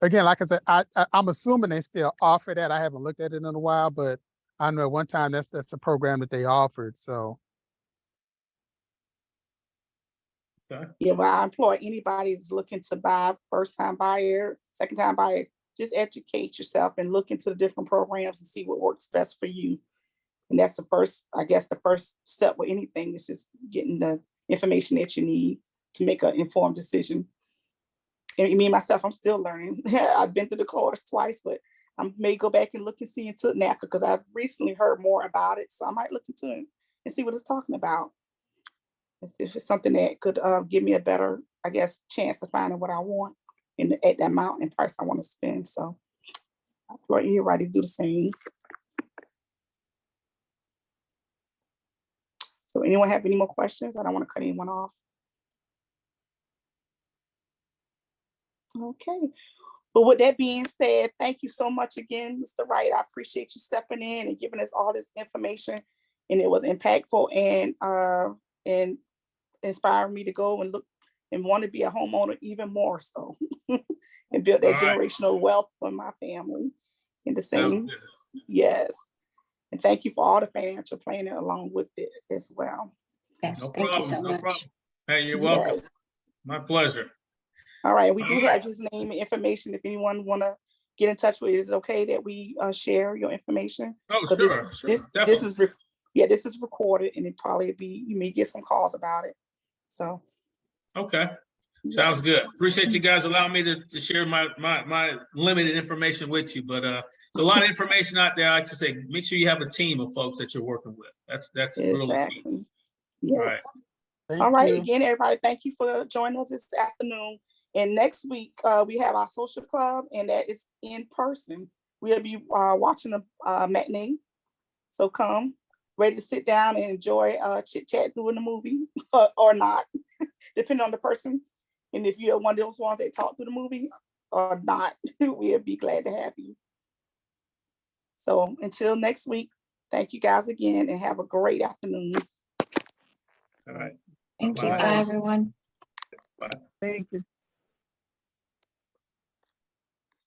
Again, like I said, I'm assuming they still offer that. I haven't looked at it in a while, but I know at one time that's a program that they offered. So Okay. Yeah, well, I implore anybody who's looking to buy, first time buyer, second time buyer, just educate yourself and look into the different programs and see what works best for you. And that's the first step with anything is just getting the information that you need to make an informed decision. And me myself, I'm still learning. I've been through the course twice, but I may go back and look and see into it now because I've recently heard more about it. So I might look into it and see what it's talking about. If it's something that could give me a better, I guess, chance of finding what I want at that amount and price I want to spend. So I implore everybody to do the same. So anyone have any more questions? I don't want to cut anyone off. Okay. But with that being said, thank you so much again, Mr. Wright. I appreciate you stepping in and giving us all this information. And it was impactful and inspired me to go and look and want to be a homeowner even more so and build that generational wealth for my family in the same. Yes. And thank you for all the financial planning along with it as well. Yes, No thank problem. you so No much. problem. Hey, you're welcome. Yes. My pleasure. All right. We do have his name and information. If anyone want to get in touch with it, is it okay that we share your information? Oh, sure. This is recorded and it probably be, you may get some calls about it. So. Okay. Sounds good. Appreciate you guys allowing me to share my limited information with you. But it's a lot of information out there. I like to say, make sure you have a team of folks that you're working with. That's really key. Yes. All right. Again, everybody, thank you for joining us this afternoon. And next week, we have our social club, and that is in person. We'll be watching a matinee. So come, ready to sit down and enjoy chit chat during the movie or not, depending on the person. And if you're one of those ones that talk through the movie or not, we'll be glad to have you. So until next week, thank you guys again and have a great afternoon. All right. Thank you. Bye, everyone. Bye. Thank you.